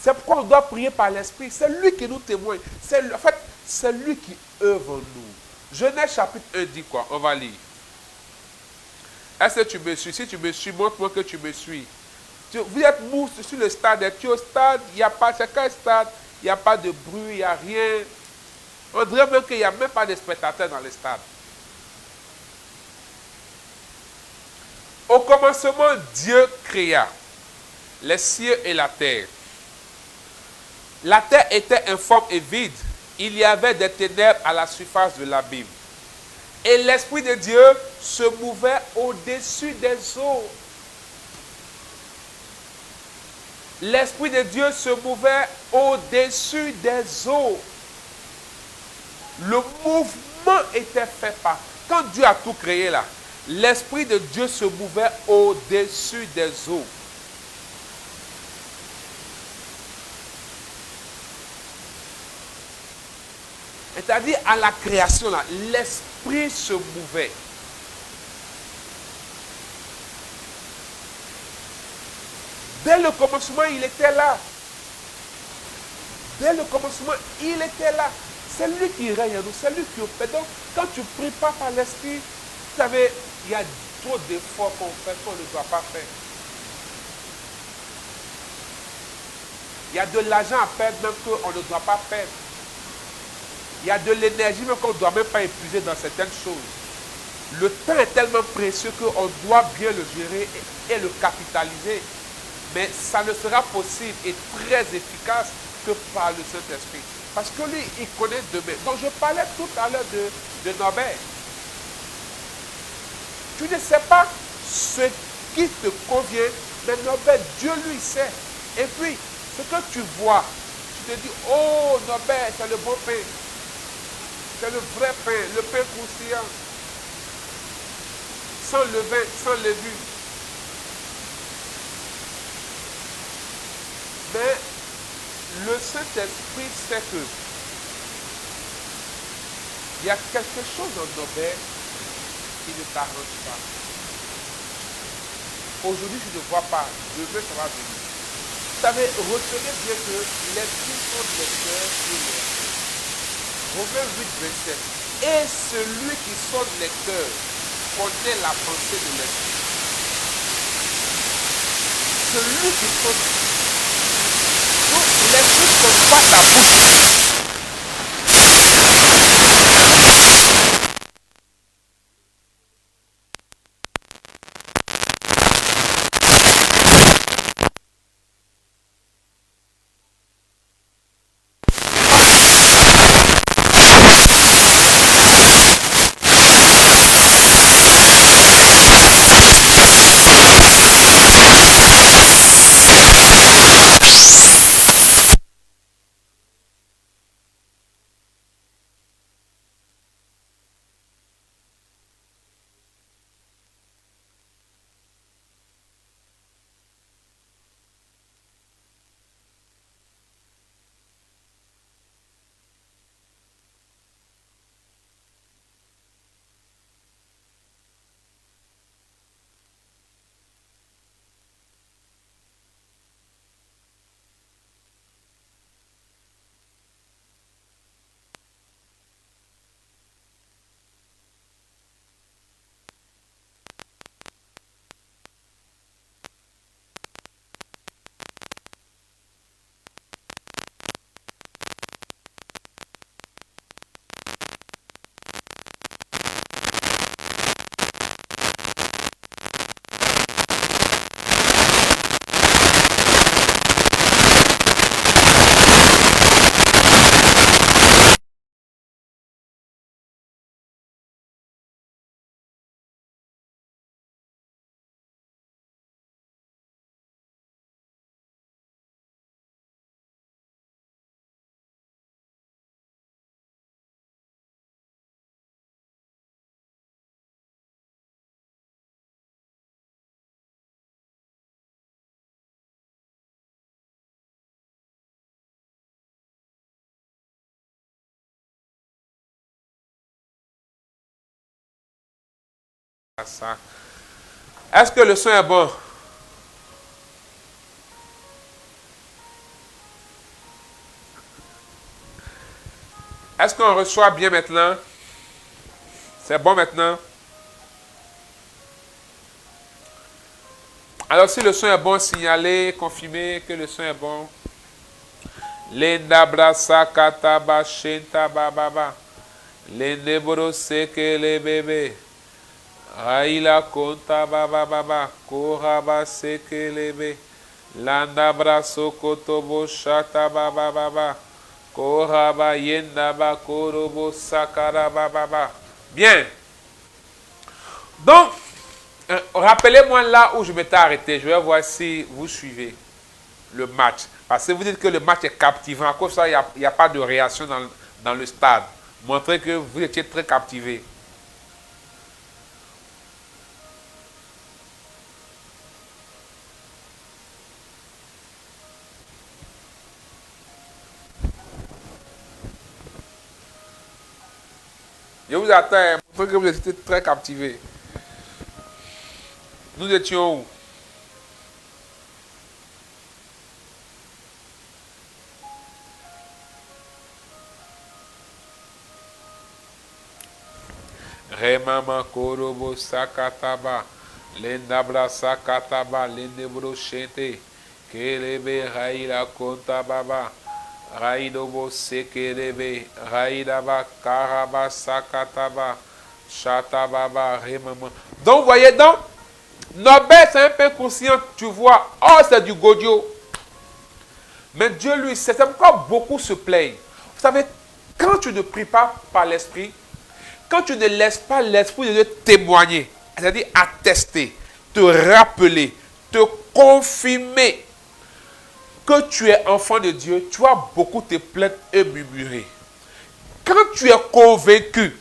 C'est pourquoi on doit prier par l'Esprit. C'est lui qui nous témoigne. En fait, c'est lui qui œuvre en nous. Genèse chapitre 1 dit quoi? On va lire. Est-ce que tu me suis? Si tu me suis, montre-moi que tu me suis. Vous êtes mou sur le stade. Tu es au stade, il n'y a pas, chacun stade, il n'y a pas de bruit, il n'y a rien. On dirait même qu'il n'y a même pas de spectateurs dans le stade. Au commencement, Dieu créa les cieux et la terre. La terre était informe et vide. Il y avait des ténèbres à la surface de l'abîme. Et l'Esprit de Dieu se mouvait au-dessus des eaux. L'Esprit de Dieu se mouvait au-dessus des eaux. Le mouvement était fait par... Quand Dieu a tout créé là, l'Esprit de Dieu se mouvait au-dessus des eaux. C'est-à-dire à la création là, l'Esprit se mouvait. Dès le commencement, il était là. Dès le commencement, il était là. C'est lui qui règne en nous, c'est lui qui opère. Donc, quand tu ne pries pas par l'Esprit, vous savez, il y a trop d'efforts qu'on fait qu'on ne doit pas faire. Il y a de l'argent à perdre même qu'on ne doit pas perdre. Il y a de l'énergie même qu'on ne doit même pas épuiser dans certaines choses. Le temps est tellement précieux qu'on doit bien le gérer et le capitaliser. Mais ça ne sera possible et très efficace que par le Saint-Esprit. Parce que lui, il connaît demain. Donc je parlais tout à l'heure de Norbert. Tu ne sais pas ce qui te convient, mais Norbert, Dieu lui sait. Et puis, ce que tu vois, tu te dis, oh Norbert, c'est le bon pain. C'est le vrai pain, le pain croustillant. Sans levain, sans levure. Mais le Saint-Esprit sait que il y a quelque chose en Norbert qui ne t'arrange pas. Aujourd'hui, tu ne vois pas. Demain, ça va venir. Vous savez, retenez bien que l'esprit sont les cœurs et les Romains 8, 27. Et celui qui sonde les cœurs connaît la pensée de l'esprit. Celui qui sonde. Donc, Les feux s'envoient ta bouche. Ça. Est-ce que le son est bon? Est-ce qu'on reçoit bien maintenant? C'est bon maintenant? Alors si le son est bon, signalez, confirmez que le son est bon. Lenda brasa kataba shenta bababa. Lende boro seke le bébé. Aila konta bababa. Koraba seke lebe. Landa braso kotobo shata bababa. Koraba yenda ba korobo sakara bababa. Bien. Donc, rappelez-moi là où je m'étais arrêté. Je vais voir si vous suivez le match. Parce que vous dites que le match est captivant. À cause de ça, il n'y a pas de réaction dans le stade. Montrez que vous étiez très captivé. Je vous attends. Montrez que vous étiez très captivé. Nous étions où? Remama korobo sakataba. Lendabra sakataba. Lendebro shente. Kelebe raila kontababa. Raidobo sekelebe. Raidaba karaba sakataba. Chatababa remama. Donc, voyez donc. Nobel, c'est un peu conscient, tu vois. Oh, c'est du Godio. Mais Dieu, lui, c'est pourquoi beaucoup se plaignent. Vous savez, quand tu ne pries pas par l'esprit, quand tu ne laisses pas l'esprit de Dieu témoigner, c'est-à-dire attester, te rappeler, te confirmer que tu es enfant de Dieu, tu vas beaucoup te plaindre et murmurer. Quand tu es convaincu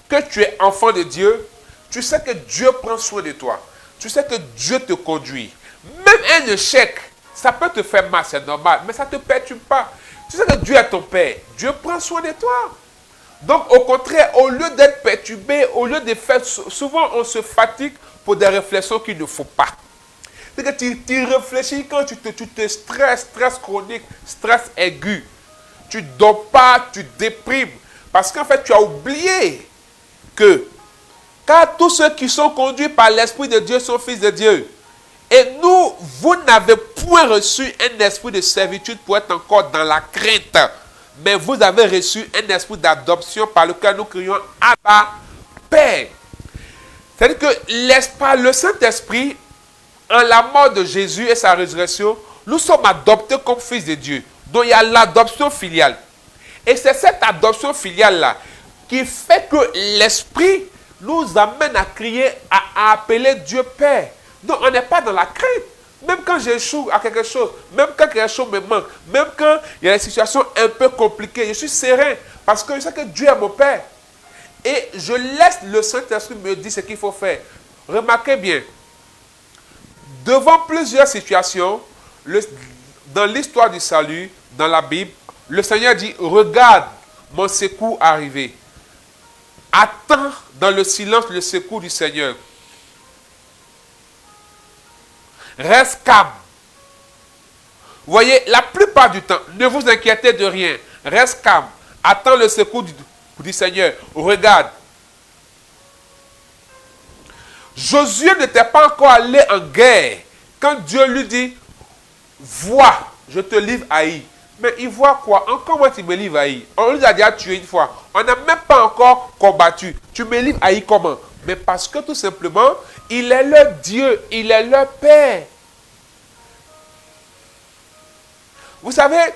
que tu es enfant de Dieu, tu sais que Dieu prend soin de toi. Tu sais que Dieu te conduit. Même un échec, ça peut te faire mal, c'est normal, mais ça ne te perturbe pas. Tu sais que Dieu est ton Père. Dieu prend soin de toi. Donc, au contraire, au lieu d'être perturbé, au lieu de faire... Souvent, on se fatigue pour des réflexions qu'il ne faut pas. C'est que tu réfléchis quand tu te stresses, stress chronique, stress aigu. Tu ne dors pas, tu déprimes. Parce qu'en fait, tu as oublié que car tous ceux qui sont conduits par l'Esprit de Dieu sont fils de Dieu. Et vous n'avez point reçu un esprit de servitude pour être encore dans la crainte, mais vous avez reçu un esprit d'adoption par lequel nous crions Abba, Père. C'est-à-dire que le Saint-Esprit, en la mort de Jésus et sa résurrection, nous sommes adoptés comme fils de Dieu. Donc il y a l'adoption filiale. Et c'est cette adoption filiale-là qui fait que l'Esprit nous amène à crier, à appeler Dieu Père. Donc on n'est pas dans la crainte. Même quand j'échoue à quelque chose, même quand quelque chose me manque, même quand il y a des situations un peu compliquées, je suis serein parce que je sais que Dieu est mon Père. Et je laisse le Saint-Esprit me dire ce qu'il faut faire. Remarquez bien, devant plusieurs situations, dans l'histoire du salut, dans la Bible, le Seigneur dit, regarde mon secours arriver. Attends dans le silence le secours du Seigneur. Reste calme. Vous voyez, la plupart du temps, ne vous inquiétez de rien. Reste calme. Attends le secours du Seigneur. Regarde. Josué n'était pas encore allé en guerre. Quand Dieu lui dit, vois, je te livre Haï. Mais il voit quoi? Encore moi, tu me livres Haï. On lui a déjà tué une fois. On n'a même pas encore combattu. Tu me livres Haï comment? Mais parce que tout simplement, il est leur Dieu. Il est leur Père. Vous savez,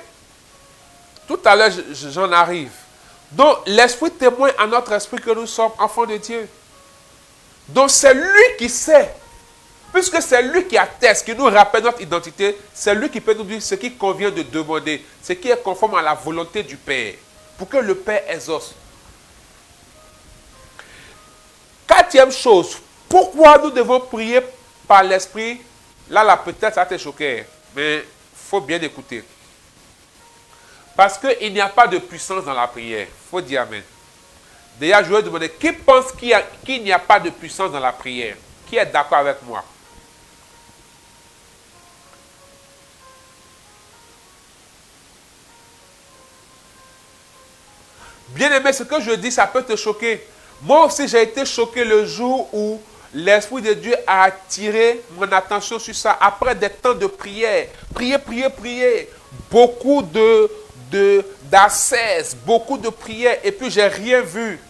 tout à l'heure, j'en arrive. Donc, l'Esprit témoigne à notre esprit que nous sommes enfants de Dieu. Donc, c'est lui qui sait. Puisque c'est lui qui atteste, qui nous rappelle notre identité, c'est lui qui peut nous dire ce qui convient de demander, ce qui est conforme à la volonté du Père, pour que le Père exauce. Quatrième chose, pourquoi nous devons prier par l'Esprit? Là, peut-être ça te choqué, mais il faut bien écouter. Parce qu'il n'y a pas de puissance dans la prière. Il faut dire Amen. D'ailleurs, je vais demander, qui pense qu'il n'y a pas de puissance dans la prière? Qui est d'accord avec moi? Bien aimé, ce que je dis, ça peut te choquer. Moi aussi, j'ai été choqué le jour où l'Esprit de Dieu a attiré mon attention sur ça. Après des temps de prière, prier. Beaucoup d'ascèses, beaucoup de prières. Et puis, j'ai rien vu.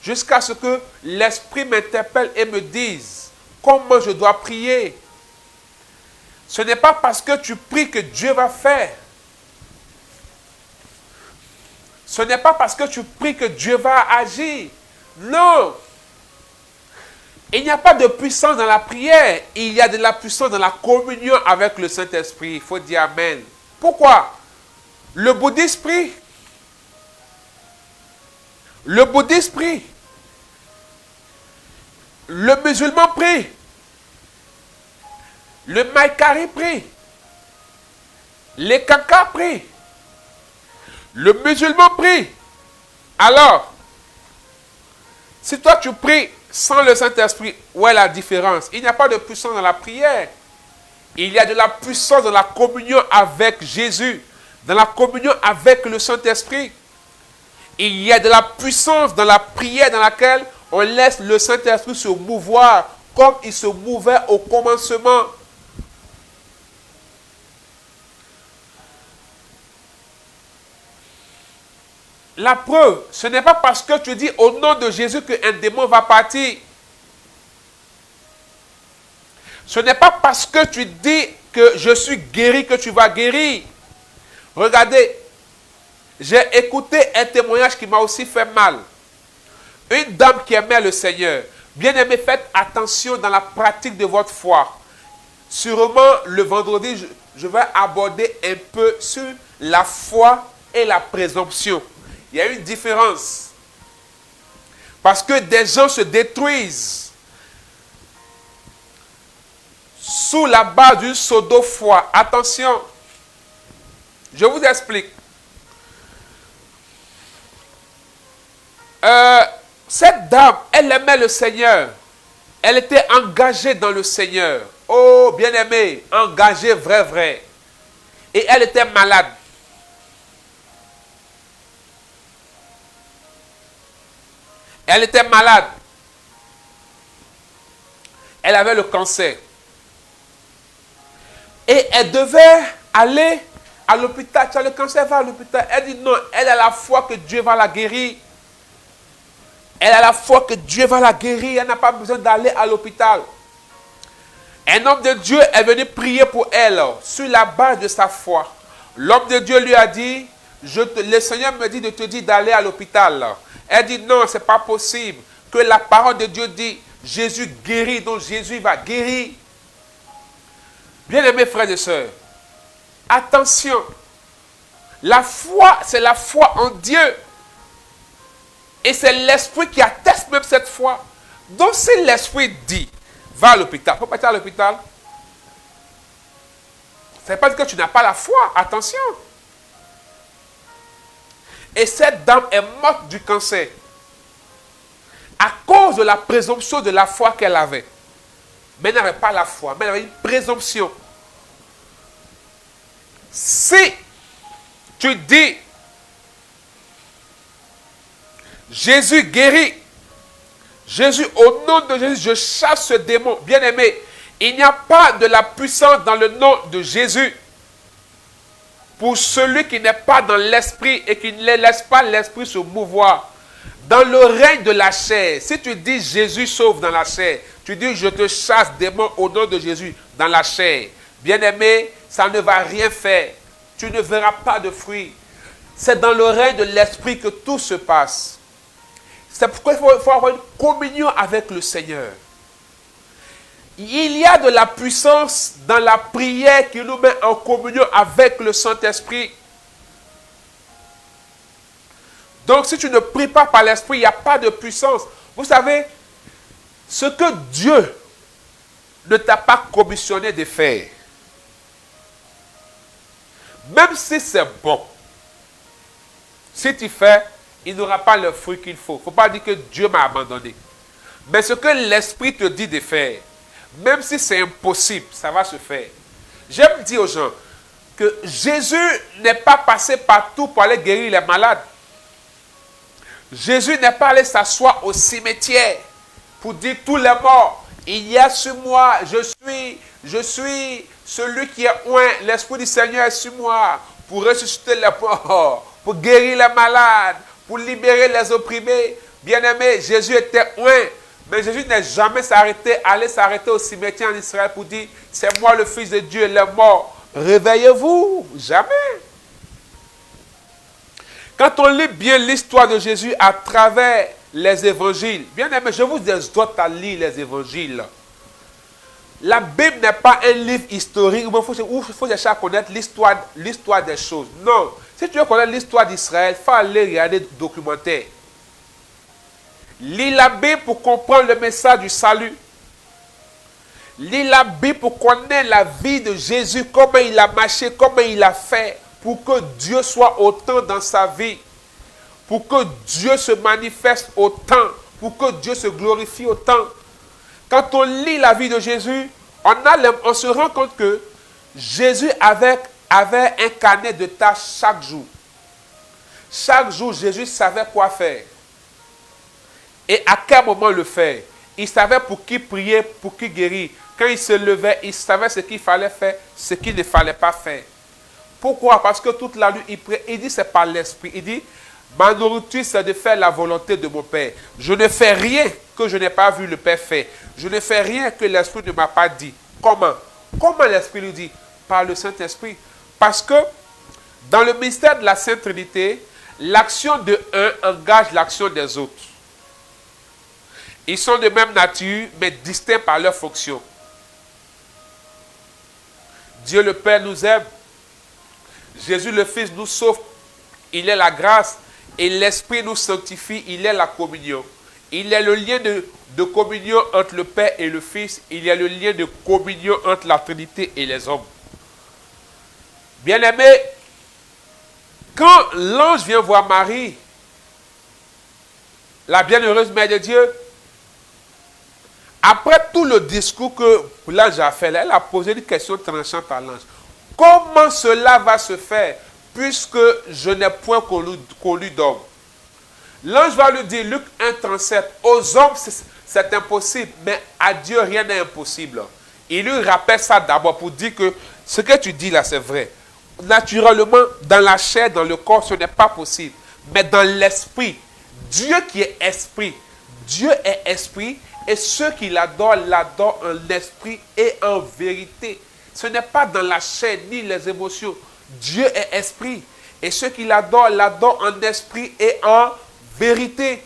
Jusqu'à ce que l'Esprit m'interpelle et me dise comment je dois prier. Ce n'est pas parce que tu pries que Dieu va faire. Ce n'est pas parce que tu pries que Dieu va agir. Non. Il n'y a pas de puissance dans la prière. Il y a de la puissance dans la communion avec le Saint-Esprit. Il faut dire Amen. Pourquoi? Le bouddhisme prie. Le bouddhisme prie. Le musulman prie. Le maïkari prie. Les kakas prient. Le musulman prie. Alors, si toi tu pries sans le Saint-Esprit, où est la différence? Il n'y a pas de puissance dans la prière. Il y a de la puissance dans la communion avec Jésus, dans la communion avec le Saint-Esprit. Il y a de la puissance dans la prière dans laquelle on laisse le Saint-Esprit se mouvoir comme il se mouvait au commencement. La preuve, ce n'est pas parce que tu dis au nom de Jésus qu'un démon va partir. Ce n'est pas parce que tu dis que je suis guéri que tu vas guérir. Regardez, j'ai écouté un témoignage qui m'a aussi fait mal. Une dame qui aimait le Seigneur. Bien-aimés, faites attention dans la pratique de votre foi. Sûrement, le vendredi, je vais aborder un peu sur la foi et la présomption. Il y a une différence. Parce que des gens se détruisent sous la base d'une pseudo-foi. Attention, je vous explique. Cette dame, elle aimait le Seigneur. Elle était engagée dans le Seigneur. Oh, bien-aimée, engagée, vrai. Et elle était malade. Elle était malade. Elle avait le cancer. Et elle devait aller à l'hôpital. Tu as le cancer, va à l'hôpital. Elle dit non, elle a la foi que Dieu va la guérir. Elle a la foi que Dieu va la guérir. Elle n'a pas besoin d'aller à l'hôpital. Un homme de Dieu est venu prier pour elle sur la base de sa foi. L'homme de Dieu lui a dit, le Seigneur me dit de te dire d'aller à l'hôpital. Elle dit non, ce n'est pas possible. Que la parole de Dieu dit, Jésus guérit, donc Jésus va guérir. Bien-aimés frères et sœurs, attention. La foi, c'est la foi en Dieu. Et c'est l'esprit qui atteste même cette foi. Donc si l'esprit dit, va à l'hôpital, il ne faut pas être à l'hôpital. Ça ne veut pas dire que tu n'as pas la foi. Attention. Et cette dame est morte du cancer. À cause de la présomption de la foi qu'elle avait. Mais elle n'avait pas la foi, mais elle avait une présomption. Si tu dis, Jésus guérit, Jésus, au nom de Jésus, je chasse ce démon. Bien-aimé, il n'y a pas de la puissance dans le nom de Jésus. Pour celui qui n'est pas dans l'esprit et qui ne laisse pas l'esprit se mouvoir. Dans le règne de la chair, si tu dis Jésus sauve dans la chair, tu dis je te chasse démon au nom de Jésus dans la chair. Bien-aimé, ça ne va rien faire. Tu ne verras pas de fruits. C'est dans le règne de l'esprit que tout se passe. C'est pourquoi il faut avoir une communion avec le Seigneur. Il y a de la puissance dans la prière qui nous met en communion avec le Saint-Esprit. Donc si tu ne pries pas par l'Esprit, il n'y a pas de puissance. Vous savez, ce que Dieu ne t'a pas commissionné de faire, même si c'est bon, si tu fais, il n'aura pas le fruit qu'il faut. Il ne faut pas dire que Dieu m'a abandonné. Mais ce que l'Esprit te dit de faire, même si c'est impossible, ça va se faire. J'aime dire aux gens que Jésus n'est pas passé partout pour aller guérir les malades. Jésus n'est pas allé s'asseoir au cimetière pour dire tous les morts, il y a sur moi, je suis celui qui est oint, l'Esprit du Seigneur est sur moi pour ressusciter les morts, pour guérir les malades, pour libérer les opprimés. Bien-aimé, Jésus était oint. Mais Jésus n'est jamais allé s'arrêter au cimetière en Israël pour dire, c'est moi le Fils de Dieu, les morts, réveillez-vous. Jamais. Quand on lit bien l'histoire de Jésus à travers les évangiles, bien aimé, je vous exhorte à lire les évangiles. La Bible n'est pas un livre historique où il faut chercher à connaître l'histoire des choses. Non. Si tu veux connaître l'histoire d'Israël, il faut aller regarder des documentaires. Lis la Bible pour comprendre le message du salut. Lis la Bible pour connaître la vie de Jésus, comment il a marché, comment il a fait, pour que Dieu soit autant dans sa vie, pour que Dieu se manifeste autant, pour que Dieu se glorifie autant. Quand on lit la vie de Jésus, on se rend compte que Jésus avait un carnet de tâches chaque jour. Chaque jour, Jésus savait quoi faire. Et à quel moment le faire. Il savait pour qui prier, pour qui guérir. Quand il se levait, il savait ce qu'il fallait faire, ce qu'il ne fallait pas faire. Pourquoi? Parce que toute la nuit, il dit c'est par l'esprit. Il dit, ma nourriture c'est de faire la volonté de mon Père. Je ne fais rien que je n'ai pas vu le Père faire. Je ne fais rien que l'Esprit ne m'a pas dit. Comment? Comment l'Esprit lui dit? Par le Saint-Esprit. Parce que dans le mystère de la Sainte Trinité, l'action de un engage l'action des autres. Ils sont de même nature, mais distincts par leur fonction. Dieu le Père nous aime. Jésus le Fils nous sauve. Il est la grâce. Et l'Esprit nous sanctifie. Il est la communion. Il est le lien de communion entre le Père et le Fils. Il y a le lien de communion entre la Trinité et les hommes. Bien-aimés, quand l'ange vient voir Marie, la bienheureuse Mère de Dieu, après tout le discours que l'ange a fait, elle a posé une question tranchante à l'ange. Comment cela va se faire puisque je n'ai point qu'on lui donne? L'ange va lui dire, Luc 1,37, aux hommes c'est impossible, mais à Dieu rien n'est impossible. Il lui rappelle ça d'abord pour dire que Ce que tu dis là, c'est vrai. Naturellement, dans la chair, dans le corps, ce n'est pas possible. Mais dans l'esprit, Dieu qui est esprit, Dieu est esprit, et ceux qui l'adorent, l'adorent en esprit et en vérité. Ce n'est pas dans la chair ni les émotions. Dieu est esprit. Et ceux qui l'adorent, l'adorent en esprit et en vérité.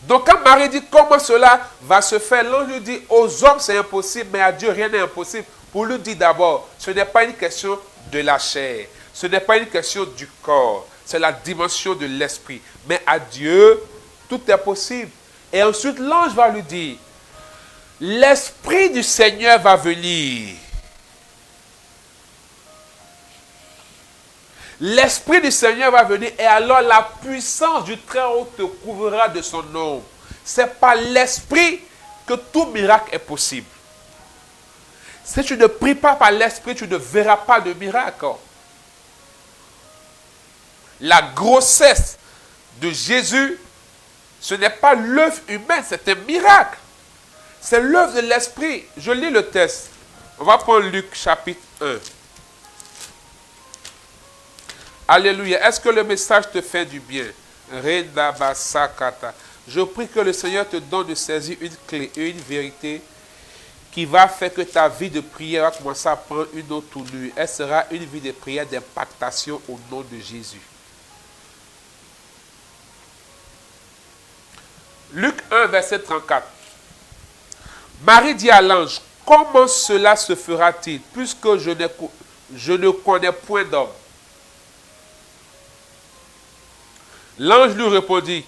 Donc quand Marie dit comment cela va se faire, l'ange lui dit aux hommes c'est impossible, mais à Dieu rien n'est impossible. Pour lui dire d'abord, ce n'est pas une question de la chair, ce n'est pas une question du corps, c'est la dimension de l'esprit. Mais à Dieu, tout est possible. Et ensuite l'ange va lui dire, l'Esprit du Seigneur va venir. L'Esprit du Seigneur va venir et alors la puissance du Très-Haut te couvrira de son ombre. C'est par l'Esprit que tout miracle est possible. Si tu ne pries pas par l'Esprit, tu ne verras pas de miracle. La grossesse de Jésus, ce n'est pas l'œuvre humaine, c'est un miracle. C'est l'œuvre de l'Esprit. Je lis le texte. On va prendre Luc chapitre 1. Alléluia. Est-ce que le message te fait du bien? Je prie que le Seigneur te donne de saisir une clé et une vérité qui va faire que ta vie de prière va commencer à prendre une autre tournure. Elle sera une vie de prière d'impactation au nom de Jésus. Luc 1, verset 34. Marie dit à l'ange, comment cela se fera-t-il, puisque je ne connais point d'homme? L'ange lui répondit,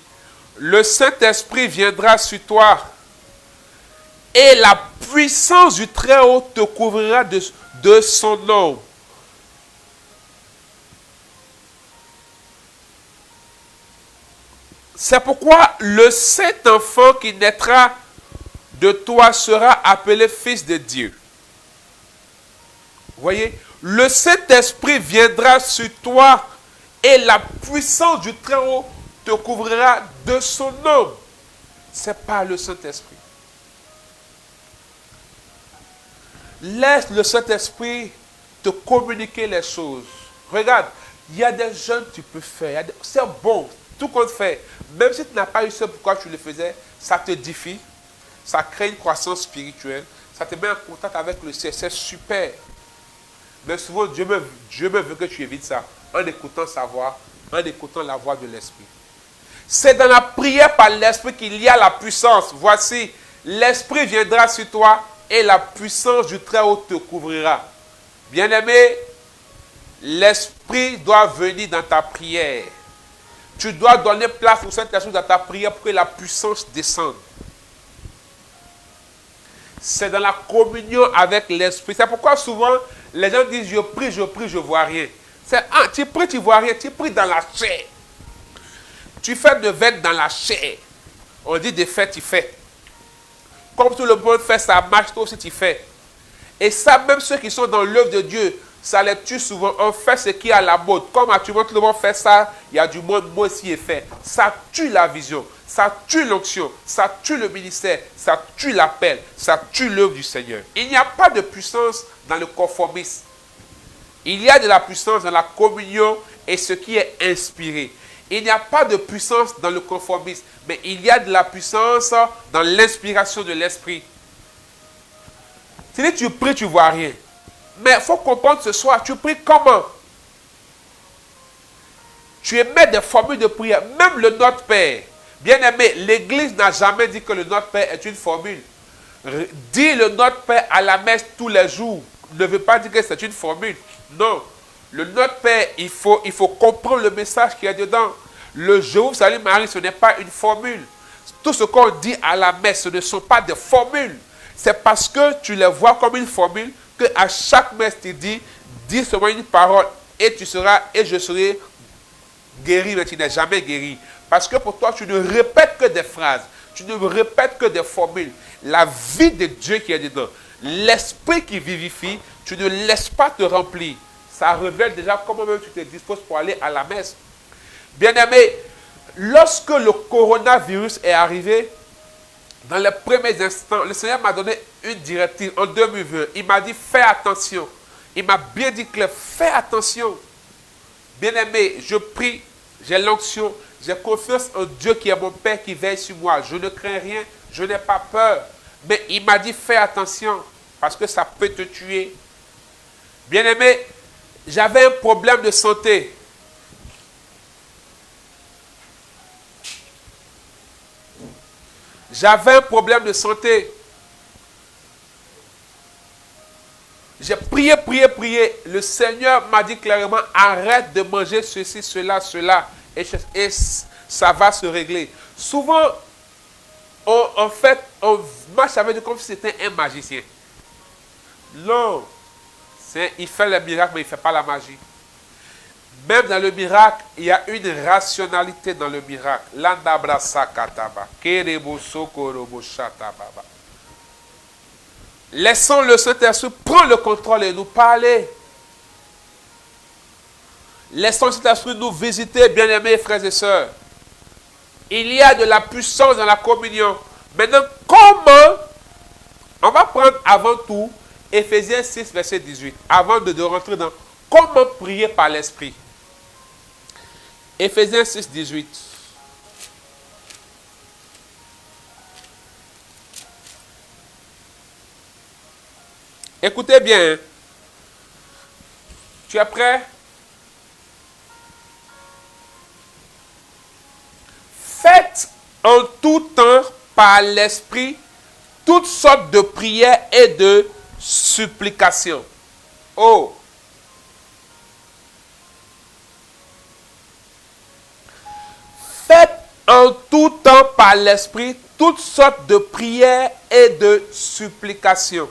le Saint-Esprit viendra sur toi et la puissance du Très-Haut te couvrira de son nom. C'est pourquoi le Saint-Enfant qui naîtra de toi sera appelé Fils de Dieu. Vous voyez, le Saint-Esprit viendra sur toi et la puissance du Très-Haut te couvrira de son nom. C'est pas le Saint-Esprit. Laisse le Saint-Esprit te communiquer les choses. Regarde, il y a des jeûnes que tu peux faire. C'est bon, tout compte fait. Même si tu n'as pas eu ce pourquoi tu le faisais, ça te défie. Ça crée une croissance spirituelle. Ça te met en contact avec le ciel. C'est super. Mais souvent, Dieu me veut que tu évites ça. En écoutant sa voix, en écoutant la voix de l'Esprit. C'est dans la prière par l'Esprit qu'il y a la puissance. Voici, l'Esprit viendra sur toi et la puissance du Très-Haut te couvrira. Bien-aimé, l'Esprit doit venir dans ta prière. Tu dois donner place au Saint-Esprit dans ta prière pour que la puissance descende. C'est dans la communion avec l'Esprit. C'est pourquoi souvent, les gens disent, je prie, je ne vois rien. Tu pries, tu ne vois rien. Tu pries dans la chair. Tu fais de veille dans la chair. On dit de fait, tu fais. Comme tout le monde fait, ça marche, toi aussi tu fais. Et ça, même ceux qui sont dans l'œuvre de Dieu, ça les tue souvent. On fait ce qui est à la mode. Comme actuellement tout le monde fait ça, il y a du monde, moi aussi est fait. Ça tue la vision, ça tue l'onction, ça tue le ministère, ça tue l'appel, ça tue l'œuvre du Seigneur. Il n'y a pas de puissance dans le conformisme. Il y a de la puissance dans la communion et ce qui est inspiré. Il n'y a pas de puissance dans le conformisme, mais il y a de la puissance dans l'inspiration de l'Esprit. C'est-à-dire, tu pries, tu ne vois rien. Mais il faut comprendre ce soir, tu pries comment? Tu émets des formules de prière, même le Notre Père. Bien-aimé, l'Église n'a jamais dit que le Notre Père est une formule. Dire le Notre Père à la messe tous les jours ne veut pas dire que c'est une formule. Non. Le Notre Père, il faut comprendre le message qu'il y a dedans. Le Je vous salue Marie, ce n'est pas une formule. Tout ce qu'on dit à la messe, ce ne sont pas des formules. C'est parce que tu les vois comme une formule qu'à chaque messe, tu dis seulement une parole et tu seras, et je serai guéri, mais tu n'es jamais guéri. Parce que pour toi, tu ne répètes que des phrases. Tu ne répètes que des formules. La vie de Dieu qui est dedans, l'Esprit qui vivifie, tu ne laisses pas te remplir. Ça révèle déjà comment même tu te disposes pour aller à la messe. Bien-aimé, lorsque le coronavirus est arrivé, dans les premiers instants, le Seigneur m'a donné une directive en 2020. Il m'a dit, fais attention. Il m'a bien dit clair, fais attention. Bien-aimé, je prie, j'ai l'onction, j'ai confiance en Dieu qui est mon Père qui veille sur moi. Je ne crains rien, je n'ai pas peur. Mais il m'a dit, fais attention, parce que ça peut te tuer. Bien-aimé, j'avais un problème de santé. J'avais un problème de santé. J'ai prié, prié, prié. Le Seigneur m'a dit clairement, arrête de manger ceci, cela, cela. Et ça va se régler. Souvent, en fait, on marche avec lui comme si c'était un magicien. Non. Il fait le miracle, mais il ne fait pas la magie. Même dans le miracle, il y a une rationalité dans le miracle. Laissons le Saint-Esprit prendre le contrôle et nous parler. Laissons le Saint-Esprit nous visiter, bien-aimés frères et sœurs. Il y a de la puissance dans la communion. Maintenant, comment? On va prendre avant tout Éphésiens 6, verset 18. Avant de rentrer dans comment prier par l'Esprit. Éphésiens 6, 18. Écoutez bien. Tu es prêt? Faites en tout temps par l'Esprit toutes sortes de prières et de supplications. Oh! Faites en tout temps par l'Esprit toutes sortes de prières et de supplications.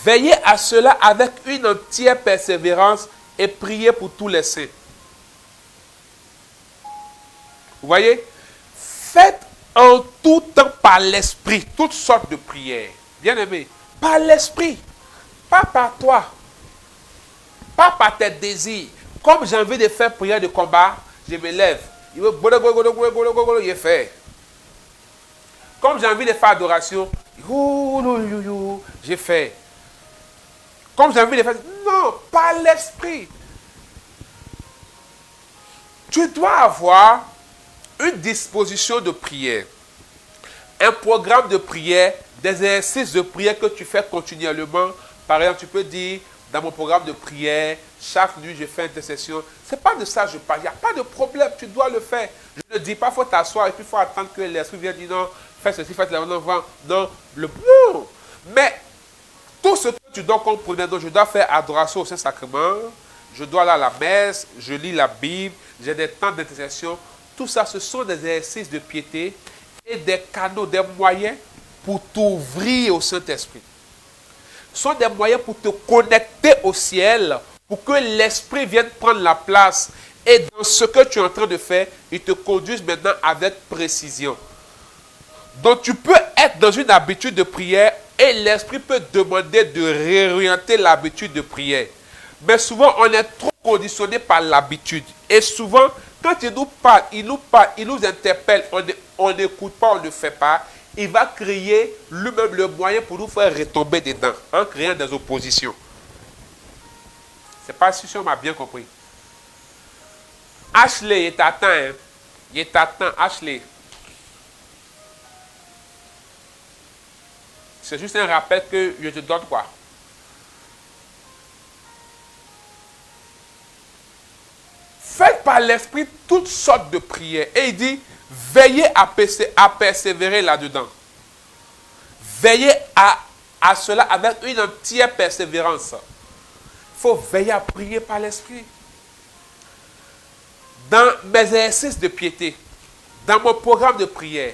Veillez à cela avec une entière persévérance et priez pour tous les saints. Vous voyez? Faites en tout temps par l'Esprit toutes sortes de prières. Bien-aimé, par l'Esprit, pas par toi, pas par tes désirs. Comme j'ai envie de faire prière de combat, je me lève. Je fais. Comme j'ai envie de faire adoration, je fais. Comme j'ai envie de faire... Non, par l'Esprit. Tu dois avoir une disposition de prière, un programme de prière, des exercices de prière que tu fais continuellement. Par exemple, tu peux dire, dans mon programme de prière, chaque nuit je fais intercession. Ce n'est pas de ça que je parle, il n'y a pas de problème, tu dois le faire. Je ne dis pas, il faut t'asseoir et puis il faut attendre que l'Esprit vienne dire non, fais ceci, fais cela, non, non. Mais tout ce que tu dois comprendre, donc je dois faire adoration au Saint-Sacrement, je dois aller à la messe, je lis la Bible, j'ai des temps d'intercession. Tout ça, ce sont des exercices de piété et des canaux, des moyens pour t'ouvrir au Saint-Esprit. Ce sont des moyens pour te connecter au ciel, pour que l'Esprit vienne prendre la place. Et dans ce que tu es en train de faire, il te conduise maintenant avec précision. Donc tu peux être dans une habitude de prière et l'Esprit peut demander de réorienter l'habitude de prière. Mais souvent, on est trop conditionné par l'habitude. Et souvent, quand il nous parle, il nous interpelle, on n'écoute pas, on ne fait pas, il va créer lui-même le moyen pour nous faire retomber dedans, en créant des oppositions. C'est pas si on m'a bien compris. Ashley, il t'attend, hein? Il t'attend, Ashley. C'est juste un rappel que je te donne quoi. Faites par l'Esprit toutes sortes de prières. Et il dit, veillez à persévérer là-dedans. Veillez à cela avec une entière persévérance. Il faut veiller à prier par l'Esprit. Dans mes exercices de piété, dans mon programme de prière,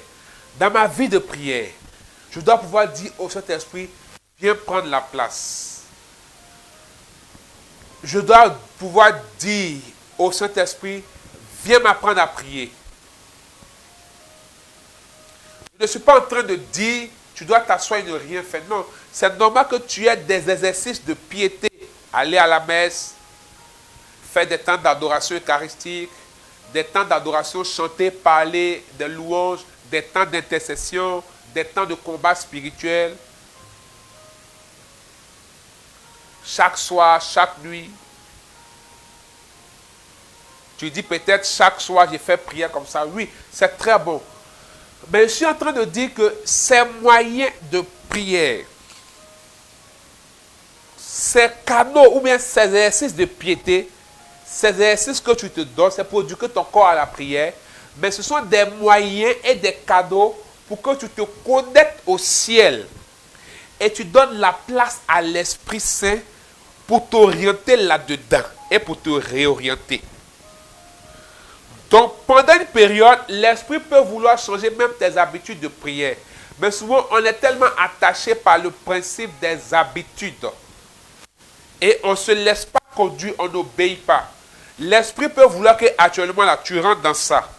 dans ma vie de prière, je dois pouvoir dire au Saint-Esprit, viens prendre la place. Je dois pouvoir dire au Saint-Esprit, viens m'apprendre à prier. Je ne suis pas en train de dire, tu dois t'asseoir et ne rien faire. Non, c'est normal que tu aies des exercices de piété. Aller à la messe, faire des temps d'adoration eucharistique, des temps d'adoration chanter, parler, des louanges, des temps d'intercession, des temps de combat spirituel. chaque soir, chaque nuit. Tu dis peut-être chaque soir, j'ai fait prière comme ça. Oui, c'est très bon. Mais je suis en train de dire que ces moyens de prière, ces canaux ou bien ces exercices de piété, ces exercices que tu te donnes, c'est pour éduquer ton corps à la prière, mais ce sont des moyens et des cadeaux pour que tu te connectes au ciel et tu donnes la place à l'Esprit Saint pour t'orienter là-dedans et pour te réorienter. Donc, pendant une période, l'Esprit peut vouloir changer même tes habitudes de prière. Mais souvent, on est tellement attaché par le principe des habitudes. Et on ne se laisse pas conduire, on n'obéit pas. L'Esprit peut vouloir que actuellement là, tu rentres dans ça.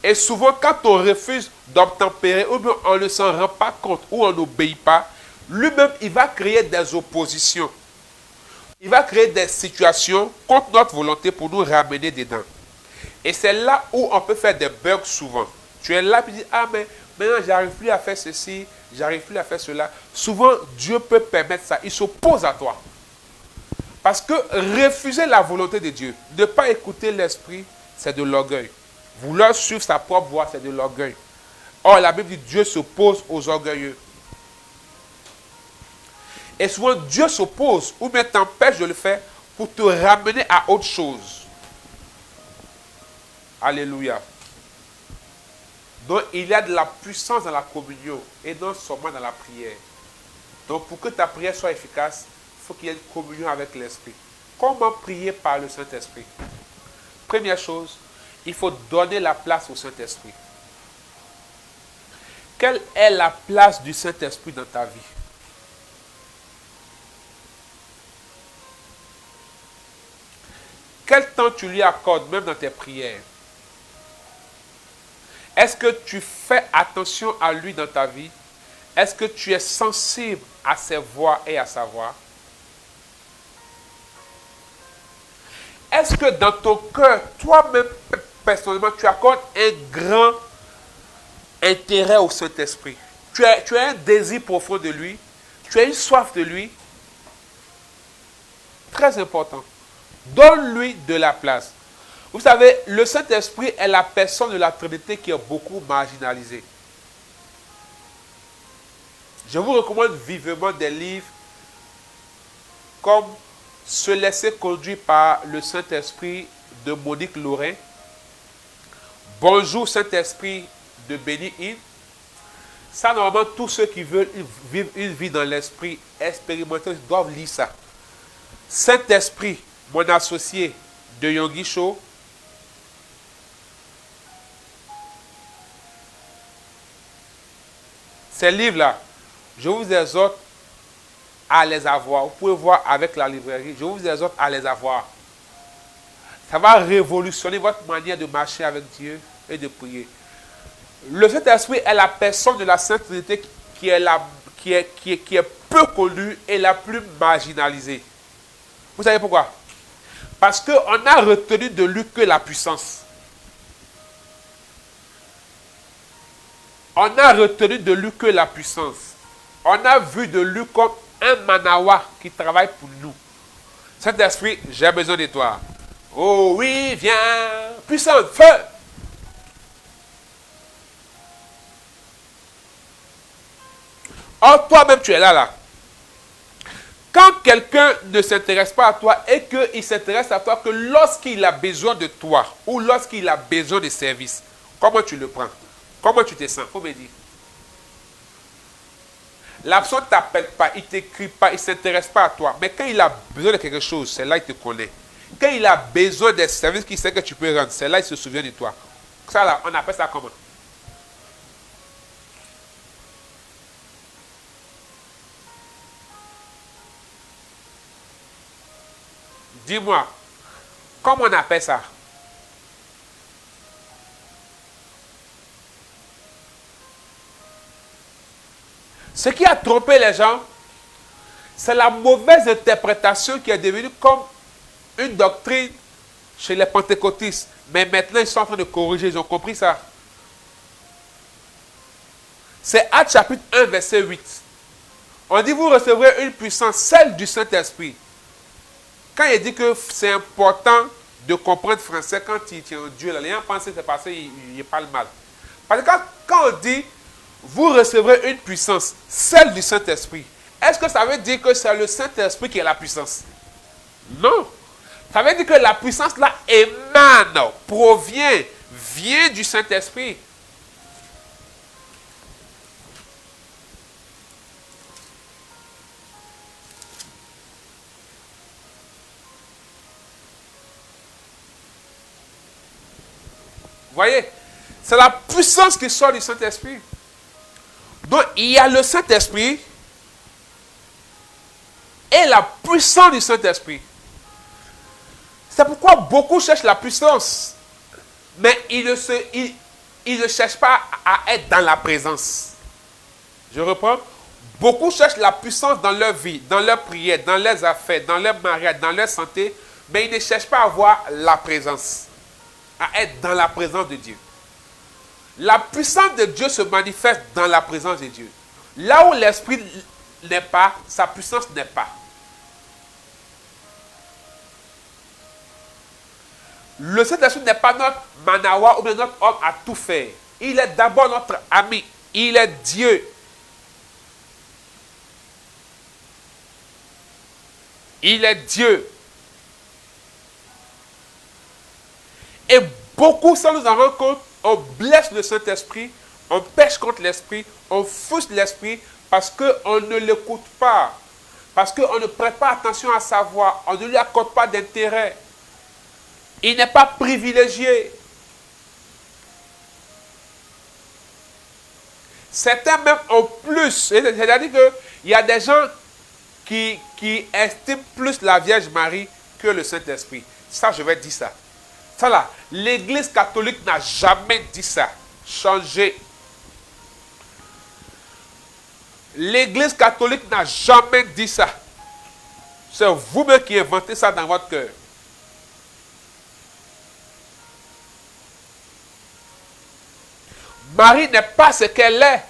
Et souvent, quand on refuse d'obtempérer, ou bien on ne s'en rend pas compte, ou on n'obéit pas, lui-même, il va créer des oppositions. Il va créer des situations contre notre volonté pour nous ramener dedans. Et c'est là où on peut faire des bugs souvent. Tu es là et tu dis, ah mais maintenant j'arrive plus à faire ceci, j'arrive plus à faire cela. Souvent, Dieu peut permettre ça. Il s'oppose à toi. Parce que refuser la volonté de Dieu, ne pas écouter l'esprit, c'est de l'orgueil. Vouloir suivre sa propre voie, c'est de l'orgueil. Or, la Bible dit, Dieu s'oppose aux orgueilleux. Et souvent, Dieu s'oppose ou bien t'empêche de le faire pour te ramener à autre chose. Alléluia. Donc, il y a de la puissance dans la communion et non seulement dans la prière. Donc, pour que ta prière soit efficace, il faut qu'il y ait une communion avec l'Esprit. Comment prier par le Saint-Esprit? Première chose, il faut donner la place au Saint-Esprit. Quelle est la place du Saint-Esprit dans ta vie? Quel temps tu lui accordes, même dans tes prières? Est-ce que tu fais attention à lui dans ta vie? Est-ce que tu es sensible à ses voix et à sa voix? Est-ce que dans ton cœur, toi-même, personnellement, tu accordes un grand intérêt au Saint-Esprit? Tu as un désir profond de lui? Tu as une soif de lui? Très important. Donne-lui de la place. Vous savez, le Saint-Esprit est la personne de la Trinité qui est beaucoup marginalisée. Je vous recommande vivement des livres comme Se laisser conduire par le Saint-Esprit de Monique Lorrain, Bonjour Saint-Esprit de Benny Hinn. Ça, normalement, tous ceux qui veulent vivre une vie dans l'esprit expérimental doivent lire ça. Saint-Esprit, mon associé de Yonggi Cho. Ces livres-là, je vous exhorte à les avoir. Vous pouvez voir avec la librairie. Je vous exhorte à les avoir. Ça va révolutionner votre manière de marcher avec Dieu et de prier. Le Saint-Esprit est la personne de la Sainte Trinité qui est peu connue et la plus marginalisée. Vous savez pourquoi? Parce qu'on a retenu de lui que la puissance. On a retenu de lui que la puissance. On a vu de lui comme un manawa qui travaille pour nous. Saint-Esprit, j'ai besoin de toi. Oh oui, viens, puissance, feu. Or, toi-même, tu es là. Quand quelqu'un ne s'intéresse pas à toi et qu'il s'intéresse à toi que lorsqu'il a besoin de toi ou lorsqu'il a besoin de service, comment tu le prends? Comment tu te sens? Faut me dire. La personne ne t'appelle pas, il ne t'écrit pas, il ne s'intéresse pas à toi. Mais quand il a besoin de quelque chose, c'est là qu'il te connaît. Quand il a besoin des services qu'il sait que tu peux rendre, c'est là qu'il se souvient de toi. Ça là, on appelle ça comment? Dis-moi, comment on appelle ça? Ce qui a trompé les gens, c'est la mauvaise interprétation qui est devenue comme une doctrine chez les pentecôtistes. Mais maintenant, ils sont en train de corriger, ils ont compris ça. C'est Actes chapitre 1, verset 8. On dit, vous recevrez une puissance, celle du Saint-Esprit. quand il dit que c'est important de comprendre français quand il tient Dieu, là, les gens pensent que c'est parce qu'il parle mal. Parce que quand on dit, vous recevrez une puissance, celle du Saint-Esprit, est-ce que ça veut dire que c'est le Saint-Esprit qui est la puissance? Non. Ça veut dire que la puissance là émane, provient, vient du Saint-Esprit. Vous voyez? C'est la puissance qui sort du Saint-Esprit. Donc, il y a le Saint-Esprit et la puissance du Saint-Esprit. C'est pourquoi beaucoup cherchent la puissance. Mais ils ne cherchent pas à être dans la présence. Je reprends. Beaucoup cherchent la puissance dans leur vie, dans leur prière, dans leurs affaires, dans leur mariage, dans leur santé. Mais ils ne cherchent pas à avoir la présence. À être dans la présence de Dieu. La puissance de Dieu se manifeste dans la présence de Dieu. Là où l'Esprit n'est pas, sa puissance n'est pas. Le Saint-Esprit n'est pas notre manawa ou bien notre homme à tout faire. Il est d'abord notre ami. Il est Dieu. Il est Dieu. Et beaucoup, sans nous en rendre compte, on blesse le Saint-Esprit, on pêche contre l'Esprit, on frustre l'Esprit parce qu'on ne l'écoute pas, parce qu'on ne prête pas attention à sa voix, on ne lui accorde pas d'intérêt. Il n'est pas privilégié. Certains même ont plus. C'est-à-dire qu'il y a des gens qui estiment plus la Vierge Marie que le Saint-Esprit. Ça, je vais dire ça. Ça là, l'Église catholique n'a jamais dit ça. Changez. L'Église catholique n'a jamais dit ça. C'est vous-même qui inventez ça dans votre cœur. Marie n'est pas ce qu'elle est.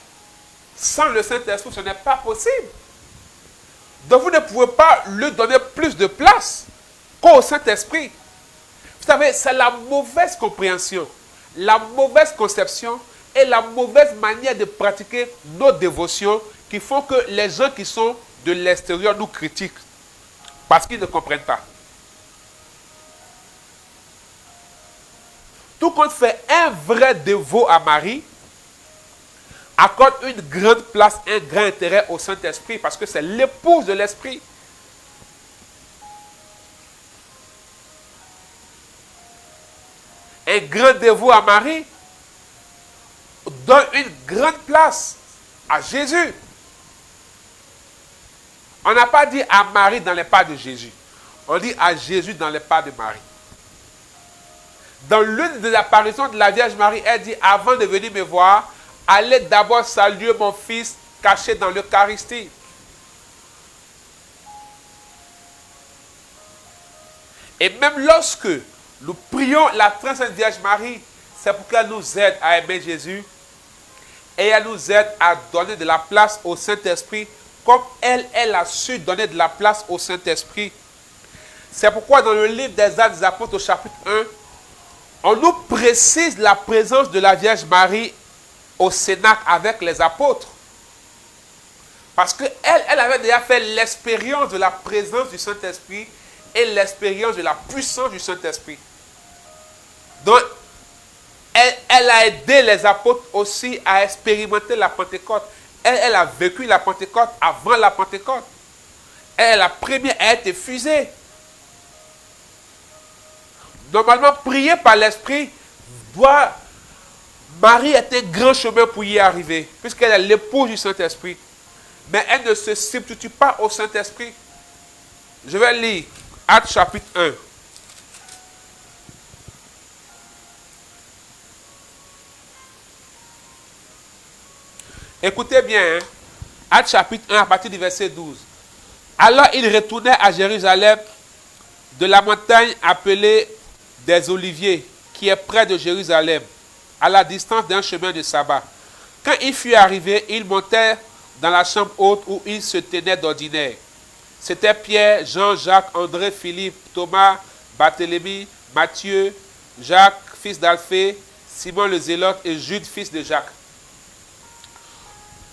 Sans le Saint-Esprit, ce n'est pas possible. Donc vous ne pouvez pas lui donner plus de place qu'au Saint-Esprit. Vous savez, c'est la mauvaise compréhension, la mauvaise conception et la mauvaise manière de pratiquer nos dévotions qui font que les gens qui sont de l'extérieur nous critiquent parce qu'ils ne comprennent pas. Tout compte fait, un vrai dévot à Marie accorde une grande place, un grand intérêt au Saint-Esprit parce que c'est l'épouse de l'Esprit. Un grand dévot à Marie donne une grande place à Jésus. On n'a pas dit à Marie dans les pas de Jésus. On dit à Jésus dans les pas de Marie. Dans l'une des apparitions de la Vierge Marie, elle dit, avant de venir me voir, allez d'abord saluer mon fils caché dans l'Eucharistie. Et même lorsque nous prions la très sainte Vierge Marie, c'est pour qu'elle nous aide à aimer Jésus et elle nous aide à donner de la place au Saint-Esprit comme elle a su donner de la place au Saint-Esprit. C'est pourquoi dans le livre des Actes des Apôtres au chapitre 1, on nous précise la présence de la Vierge Marie au Cénacle avec les apôtres. Parce qu'elle avait déjà fait l'expérience de la présence du Saint-Esprit et l'expérience de la puissance du Saint-Esprit. Donc, elle a aidé les apôtres aussi à expérimenter la Pentecôte. Elle a vécu la Pentecôte avant la Pentecôte. Elle est la première à être effusée. Normalement, prier par l'Esprit Marie est un grand chemin pour y arriver, puisqu'elle est l'épouse du Saint-Esprit. Mais elle ne se substitue pas au Saint-Esprit. Je vais lire Actes chapitre 1. Écoutez bien, hein? Actes chapitre 1 à partir du verset 12. Alors il retournait à Jérusalem de la montagne appelée des Oliviers, qui est près de Jérusalem, à la distance d'un chemin de sabbat. Quand il fut arrivé, il montait dans la chambre haute où il se tenait d'ordinaire. C'était Pierre, Jean, Jacques, André, Philippe, Thomas, Barthélemy, Matthieu, Jacques, fils d'Alphée, Simon le Zélote et Jude, fils de Jacques.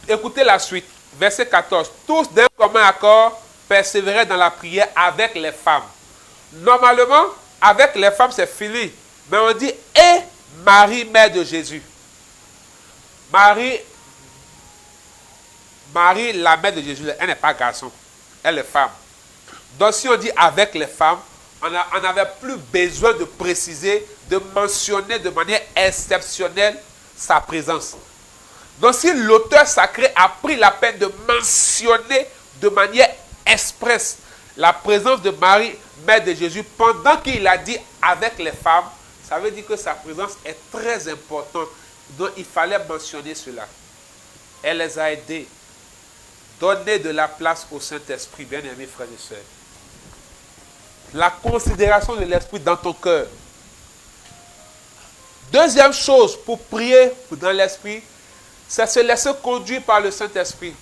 Écoutez la suite, verset 14. Tous d'un commun accord persévéraient dans la prière avec les femmes. Normalement, avec les femmes, c'est fini. Mais on dit, et Marie, mère de Jésus. Marie, la mère de Jésus, elle n'est pas garçon, elle est femme. Donc si on dit avec les femmes, on n'avait plus besoin de préciser, de mentionner de manière exceptionnelle sa présence. Donc si l'auteur sacré a pris la peine de mentionner de manière expresse la présence de Marie, mère de Jésus, pendant qu'il a dit avec les femmes, ça veut dire que sa présence est très importante. Donc il fallait mentionner cela. Elle les a aidés. Donnez de la place au Saint-Esprit, bien-aimés frères et sœurs. La considération de l'Esprit dans ton cœur. Deuxième chose pour prier dans l'Esprit, c'est se laisser conduire par le Saint-Esprit.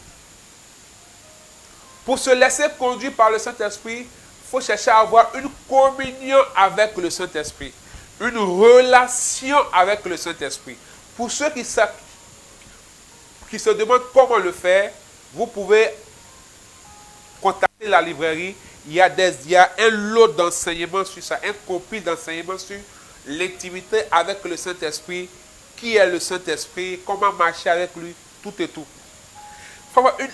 Pour se laisser conduire par le Saint-Esprit, il faut chercher à avoir une communion avec le Saint-Esprit. Une relation avec le Saint-Esprit. Pour ceux qui se demandent comment le faire, vous pouvez contacter la librairie. Il y a un lot d'enseignements sur ça, un copie d'enseignements sur l'intimité avec le Saint-Esprit, qui est le Saint-Esprit, comment marcher avec lui, tout et tout.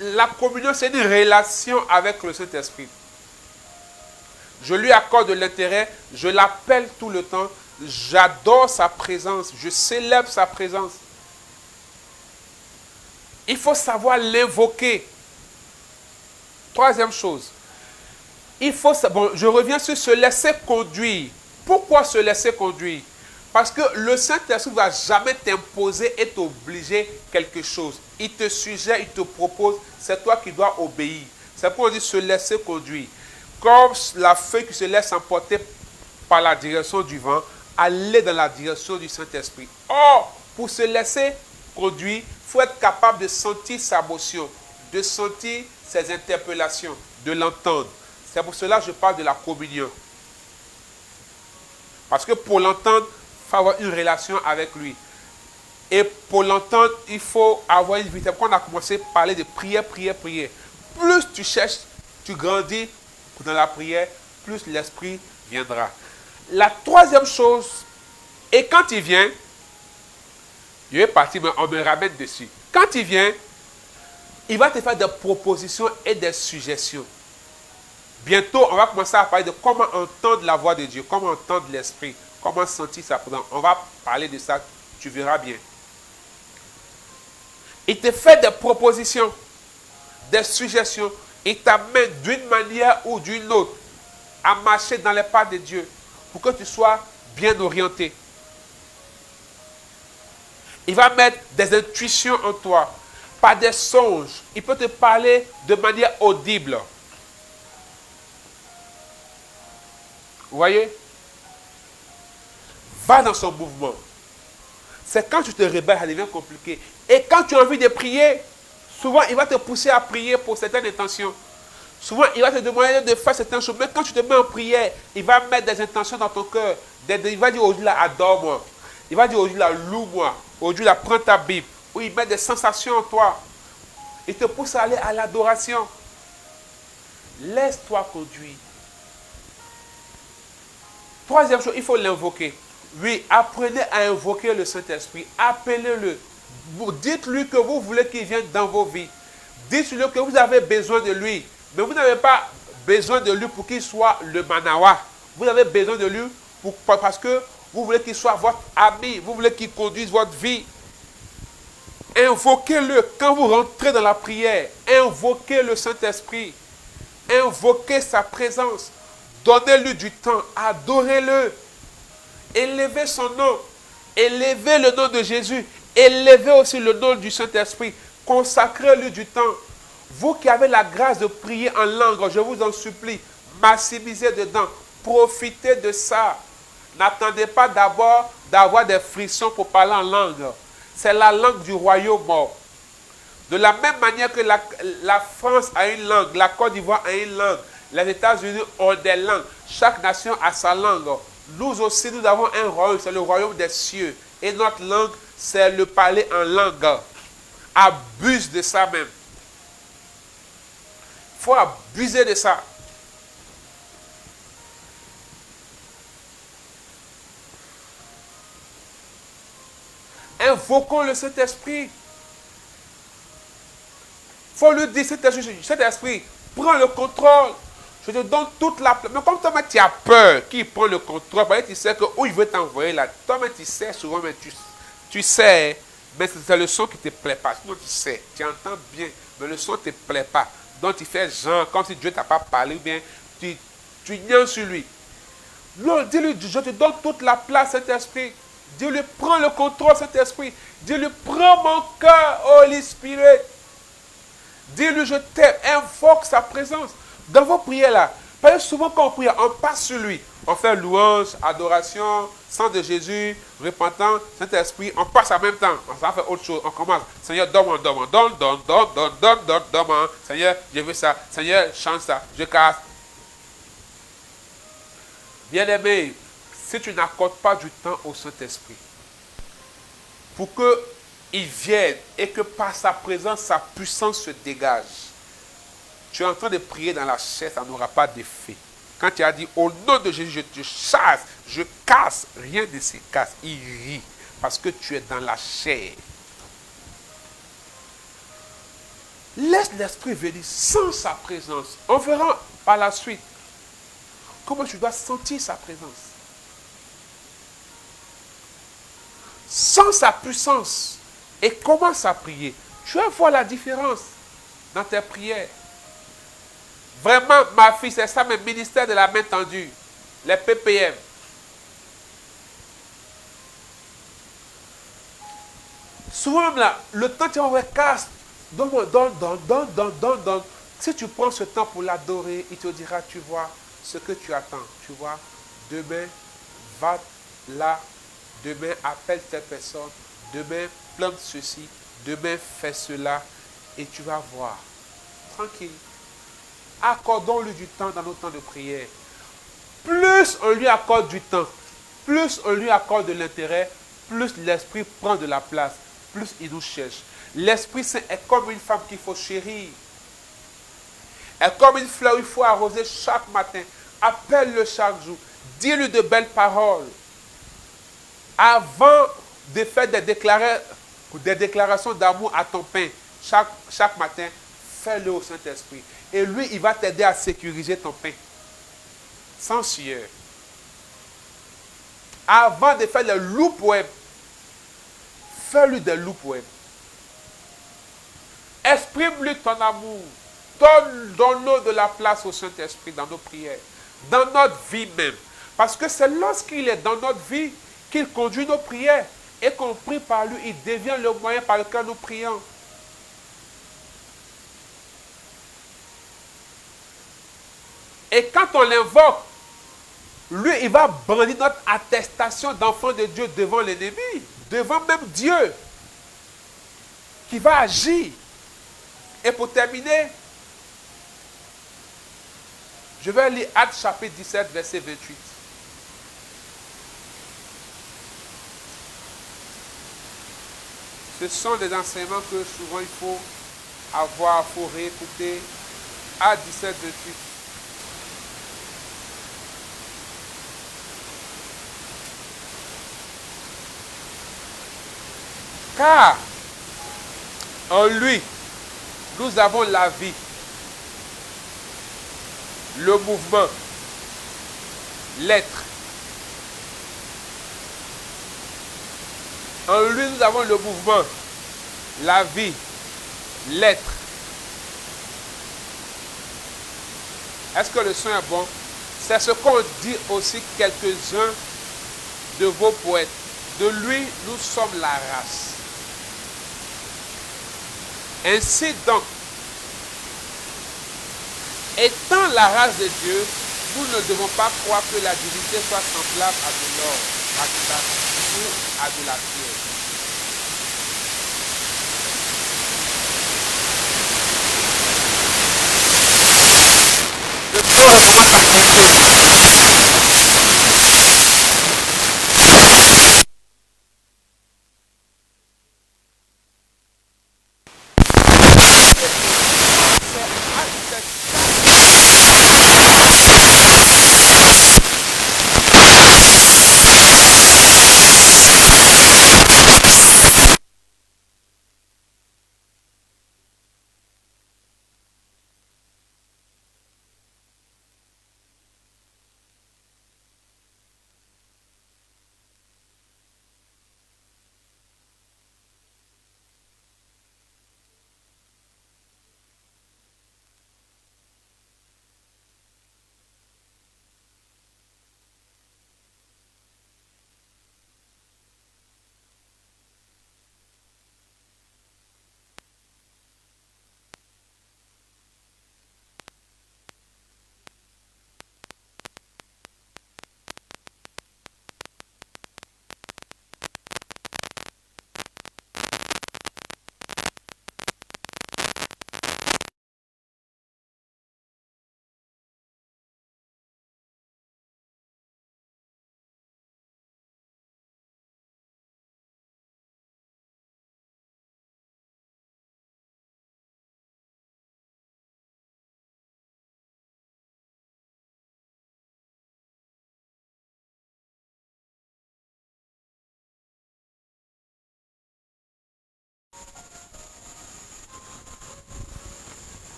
La communion, c'est une relation avec le Saint-Esprit. Je lui accorde de l'intérêt, je l'appelle tout le temps, j'adore sa présence, je célèbre sa présence. Il faut savoir l'invoquer. Troisième chose, je reviens sur se laisser conduire. Pourquoi se laisser conduire? Parce que le Saint-Esprit ne va jamais t'imposer et t'obliger quelque chose. Il te suggère, il te propose, c'est toi qui dois obéir. C'est pourquoi on dit se laisser conduire. Comme la feuille qui se laisse emporter par la direction du vent, aller dans la direction du Saint-Esprit. Or, pour se laisser conduire, il faut être capable de sentir sa motion, de sentir ses interpellations, de l'entendre. C'est pour cela que je parle de la communion. Parce que pour l'entendre, il faut avoir une relation avec lui. Et pour l'entendre, il faut avoir une vitesse. Quand on a commencé à parler de prière, prière, prière, plus tu cherches, tu grandis dans la prière, plus l'Esprit viendra. La troisième chose, et quand il vient, je vais partir, mais on me ramène dessus. Quand il vient, il va te faire des propositions et des suggestions. Bientôt, on va commencer à parler de comment entendre la voix de Dieu, comment entendre l'Esprit, comment sentir sa présence. On va parler de ça, tu verras bien. Il te fait des propositions, des suggestions. Il t'amène d'une manière ou d'une autre à marcher dans les pas de Dieu pour que tu sois bien orienté. Il va mettre des intuitions en toi, pas des songes. Il peut te parler de manière audible. Vous voyez? Va dans son mouvement. C'est quand tu te rebelles, ça devient compliqué. Et quand tu as envie de prier, souvent il va te pousser à prier pour certaines intentions. Souvent il va te demander de faire certaines choses. Mais quand tu te mets en prière, il va mettre des intentions dans ton cœur. Il va dire aujourd'hui là, adore-moi. Il va dire aujourd'hui là, loue-moi. Aujourd'hui là, prends ta Bible. Ou il met des sensations en toi. Il te pousse à aller à l'adoration. Laisse-toi conduire. Troisième chose, il faut l'invoquer. Oui, apprenez à invoquer le Saint-Esprit. Appelez-le. Dites-lui que vous voulez qu'il vienne dans vos vies. Dites-lui que vous avez besoin de lui. Mais vous n'avez pas besoin de lui pour qu'il soit le manawa. Vous avez besoin de lui parce que vous voulez qu'il soit votre ami. Vous voulez qu'il conduise votre vie. Invoquez-le quand vous rentrez dans la prière. Invoquez le Saint-Esprit. Invoquez sa présence. Donnez-lui du temps. Adorez-le. Élevez son nom. Élevez le nom de Jésus. Élevez aussi le nom du Saint-Esprit. Consacrez-lui du temps. Vous qui avez la grâce de prier en langue, je vous en supplie, maximisez dedans. Profitez de ça. N'attendez pas d'abord d'avoir des frissons pour parler en langue. C'est la langue du royaume. De la même manière que la France a une langue, la Côte d'Ivoire a une langue, les États-Unis ont des langues, chaque nation a sa langue. Nous aussi, nous avons un royaume, c'est le royaume des cieux. Et notre langue, c'est le parler en langue. Abuse de ça même. Il faut abuser de ça. Invoquons le Saint-Esprit. Il faut lui dire, Saint-Esprit, prends le contrôle. Je te donne toute la place. Mais comme toi, tu as peur qu'il prend le contrôle, parce que tu sais que où il veut t'envoyer là. Toi, tu sais souvent, mais tu sais, mais c'est le son qui ne te plaît pas. Sinon, tu sais, tu entends bien, mais le son ne te plaît pas. Donc, tu fais genre, comme si Dieu ne t'a pas parlé, ou bien tu ignes sur lui. Non, dis-lui, je te donne toute la place, Saint-Esprit. Dis-lui, prends le contrôle, Saint-Esprit. Dis-lui, prends mon cœur, Holy Spirit. Dis-lui, je t'aime. Invoque sa présence. Dans vos prières là, parce que souvent quand on prie, on passe sur lui. On fait louange, adoration, sang de Jésus, repentant, Saint-Esprit. On passe en même temps. On va faire autre chose. On commence. Seigneur, donne-moi, donne-moi. Seigneur, je veux ça. Seigneur, change ça. Je casse. Bien-aimé, si tu n'accordes pas du temps au Saint-Esprit, pour qu'il vienne et que par sa présence, sa puissance se dégage, tu es en train de prier dans la chair, ça n'aura pas d'effet. Quand tu as dit, au nom de Jésus, je te chasse, je casse, rien ne se casse, il rit, parce que tu es dans la chair. Laisse l'Esprit venir sans sa présence. On verra par la suite comment tu dois sentir sa présence. Sans sa puissance, et commence à prier. Tu vas voir la différence dans tes prières. Vraiment, ma fille, c'est ça, mes ministères de la main tendue, les PPM. Souvent, là, le temps, tu vas casse. Donne. Si tu prends ce temps pour l'adorer, il te dira, tu vois, ce que tu attends. Tu vois, demain, va là. Demain, appelle telle personne. Demain, plante ceci. Demain, fais cela. Et tu vas voir. Tranquille. Accordons-lui du temps dans nos temps de prière. Plus on lui accorde du temps, plus on lui accorde de l'intérêt, plus l'Esprit prend de la place, plus il nous cherche. L'Esprit Saint est comme une femme qu'il faut chérir. Est comme une fleur qu'il faut arroser chaque matin. Appelle-le chaque jour. Dis-lui de belles paroles. Avant de faire des déclarations d'amour à ton pain, chaque matin, fais-le au Saint-Esprit. Et lui, il va t'aider à sécuriser ton pain. Sans sueur. Avant de faire les loups poèmes, fais-lui des loups poèmes. Exprime-lui ton amour. Donne-nous de la place au Saint-Esprit dans nos prières. Dans notre vie même. Parce que c'est lorsqu'il est dans notre vie qu'il conduit nos prières. Et qu'on prie par lui, il devient le moyen par lequel nous prions. Et quand on l'invoque, lui, il va brandir notre attestation d'enfant de Dieu devant l'ennemi, devant même Dieu, qui va agir. Et pour terminer, je vais lire Actes chapitre 17, verset 28. Ce sont des enseignements que souvent il faut avoir, il faut réécouter. Actes 17, 28. Car en lui, nous avons la vie, le mouvement, l'être. En lui, nous avons le mouvement, la vie, l'être. Est-ce que le son est bon? C'est ce qu'ont dit aussi quelques-uns de vos poètes. De lui, nous sommes la race. Ainsi donc, étant la race de Dieu, nous ne devons pas croire que la divinité soit semblable à de l'or, à de l'argent ou à de la pierre.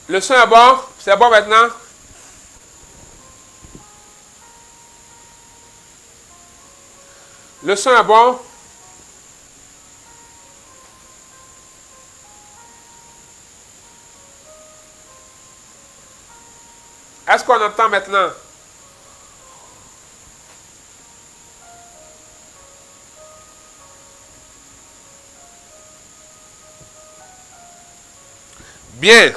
Le son est bon? C'est bon maintenant? Le son est bon? Est-ce qu'on entend maintenant? Bien.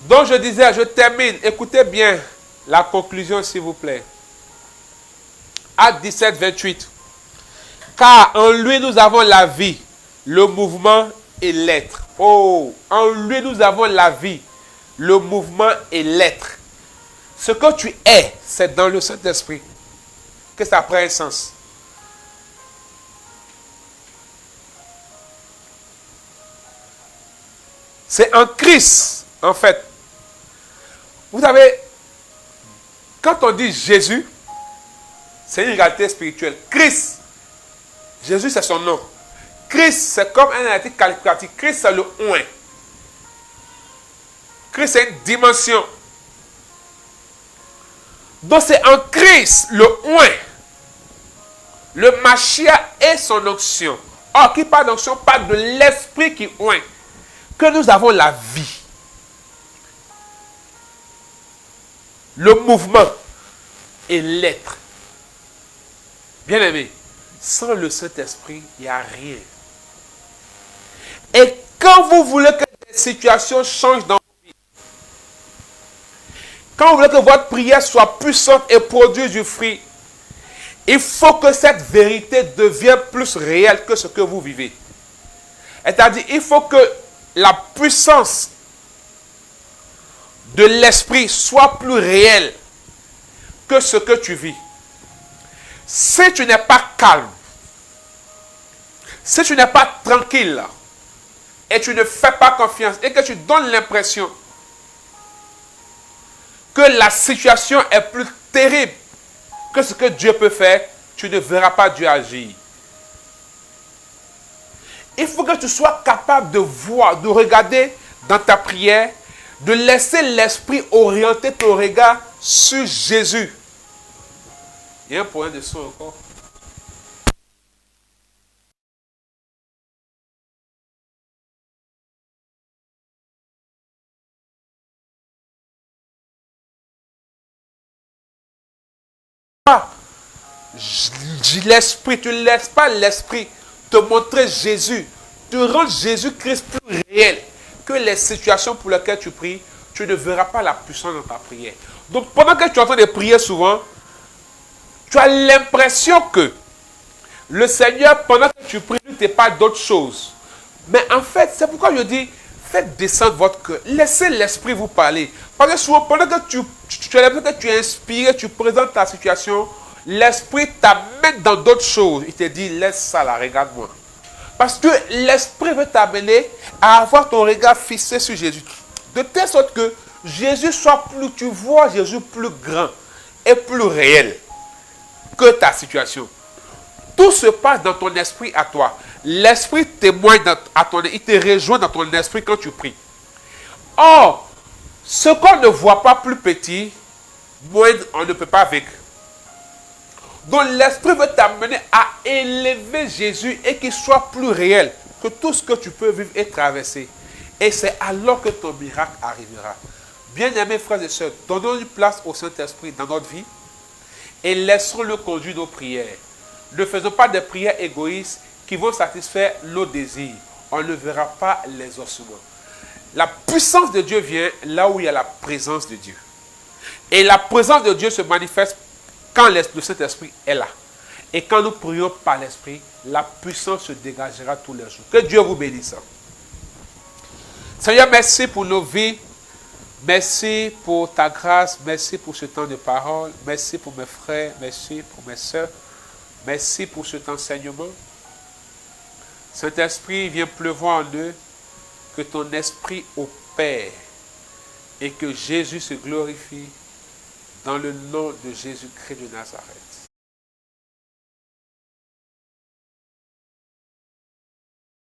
Donc je disais, je termine. Écoutez bien la conclusion s'il vous plaît. Acte 17, 28. Car en lui nous avons la vie, le mouvement et l'être. Oh, en lui nous avons la vie, le mouvement et l'être. Ce que tu es, c'est dans le Saint-Esprit que ça prend un sens. C'est en Christ, en fait. Vous savez, quand on dit Jésus, c'est une réalité spirituelle. Christ, Jésus c'est son nom. Christ, c'est comme un article qualificatif. Christ, c'est le oint. Christ, c'est une dimension. Donc c'est en Christ, le oint, le Machia et son onction. Or, qui parle d'onction, parle de l'esprit qui oint. Que nous avons la vie. Le mouvement et l'être. Bien aimé, sans le Saint-Esprit, il n'y a rien. Et quand vous voulez que les situations changent dans vos vies, quand vous voulez que votre prière soit puissante et produise du fruit, il faut que cette vérité devienne plus réelle que ce que vous vivez. C'est-à-dire, il faut que la puissance de l'esprit soit plus réelle que ce que tu vis. Si tu n'es pas calme, si tu n'es pas tranquille, et tu ne fais pas confiance, et que tu donnes l'impression que la situation est plus terrible que ce que Dieu peut faire, tu ne verras pas Dieu agir. Il faut que tu sois capable de voir, de regarder dans ta prière, de laisser l'esprit orienter ton regard sur Jésus. Il y a un point de son encore. L'esprit, tu ne laisses pas l'esprit te montrer Jésus, te rendre Jésus-Christ plus réel que les situations pour lesquelles tu pries, tu ne verras pas la puissance dans ta prière. Donc pendant que tu es en train de prier souvent, tu as l'impression que le Seigneur, pendant que tu pries, ne te parle d'autre chose. Mais en fait, c'est pourquoi je dis, faites descendre votre cœur. Laissez l'esprit vous parler. Parce que souvent, pendant que tu as l'impression que tu es inspiré, tu présentes ta situation, l'esprit t'amène dans d'autres choses. Il te dit, laisse ça là, regarde-moi. Parce que l'esprit veut t'amener à avoir ton regard fixé sur Jésus. De telle sorte que Jésus soit plus, tu vois Jésus plus grand et plus réel que ta situation. Tout se passe dans ton esprit à toi. L'esprit témoigne à ton, il te rejoint dans ton esprit quand tu pries. Or, ce qu'on ne voit pas plus petit, moindre, on ne peut pas vaincre. Donc l'esprit veut t'amener à élever Jésus et qu'il soit plus réel que tout ce que tu peux vivre et traverser. Et c'est alors que ton miracle arrivera. Bien-aimés frères et sœurs, donnons une place au Saint-Esprit dans notre vie et laissons-le conduire nos prières. Ne faisons pas des prières égoïstes qui vont satisfaire nos désirs. On ne verra pas les ossements. La puissance de Dieu vient là où il y a la présence de Dieu. Et la présence de Dieu se manifeste quand le Saint-Esprit est là. Et quand nous prions par l'Esprit, la puissance se dégagera tous les jours. Que Dieu vous bénisse. Seigneur, merci pour nos vies. Merci pour ta grâce. Merci pour ce temps de parole. Merci pour mes frères. Merci pour mes soeurs. Merci pour cet enseignement. Saint-Esprit, viens pleuvoir en eux. Que ton esprit opère. Et que Jésus se glorifie dans le nom de Jésus-Christ de Nazareth.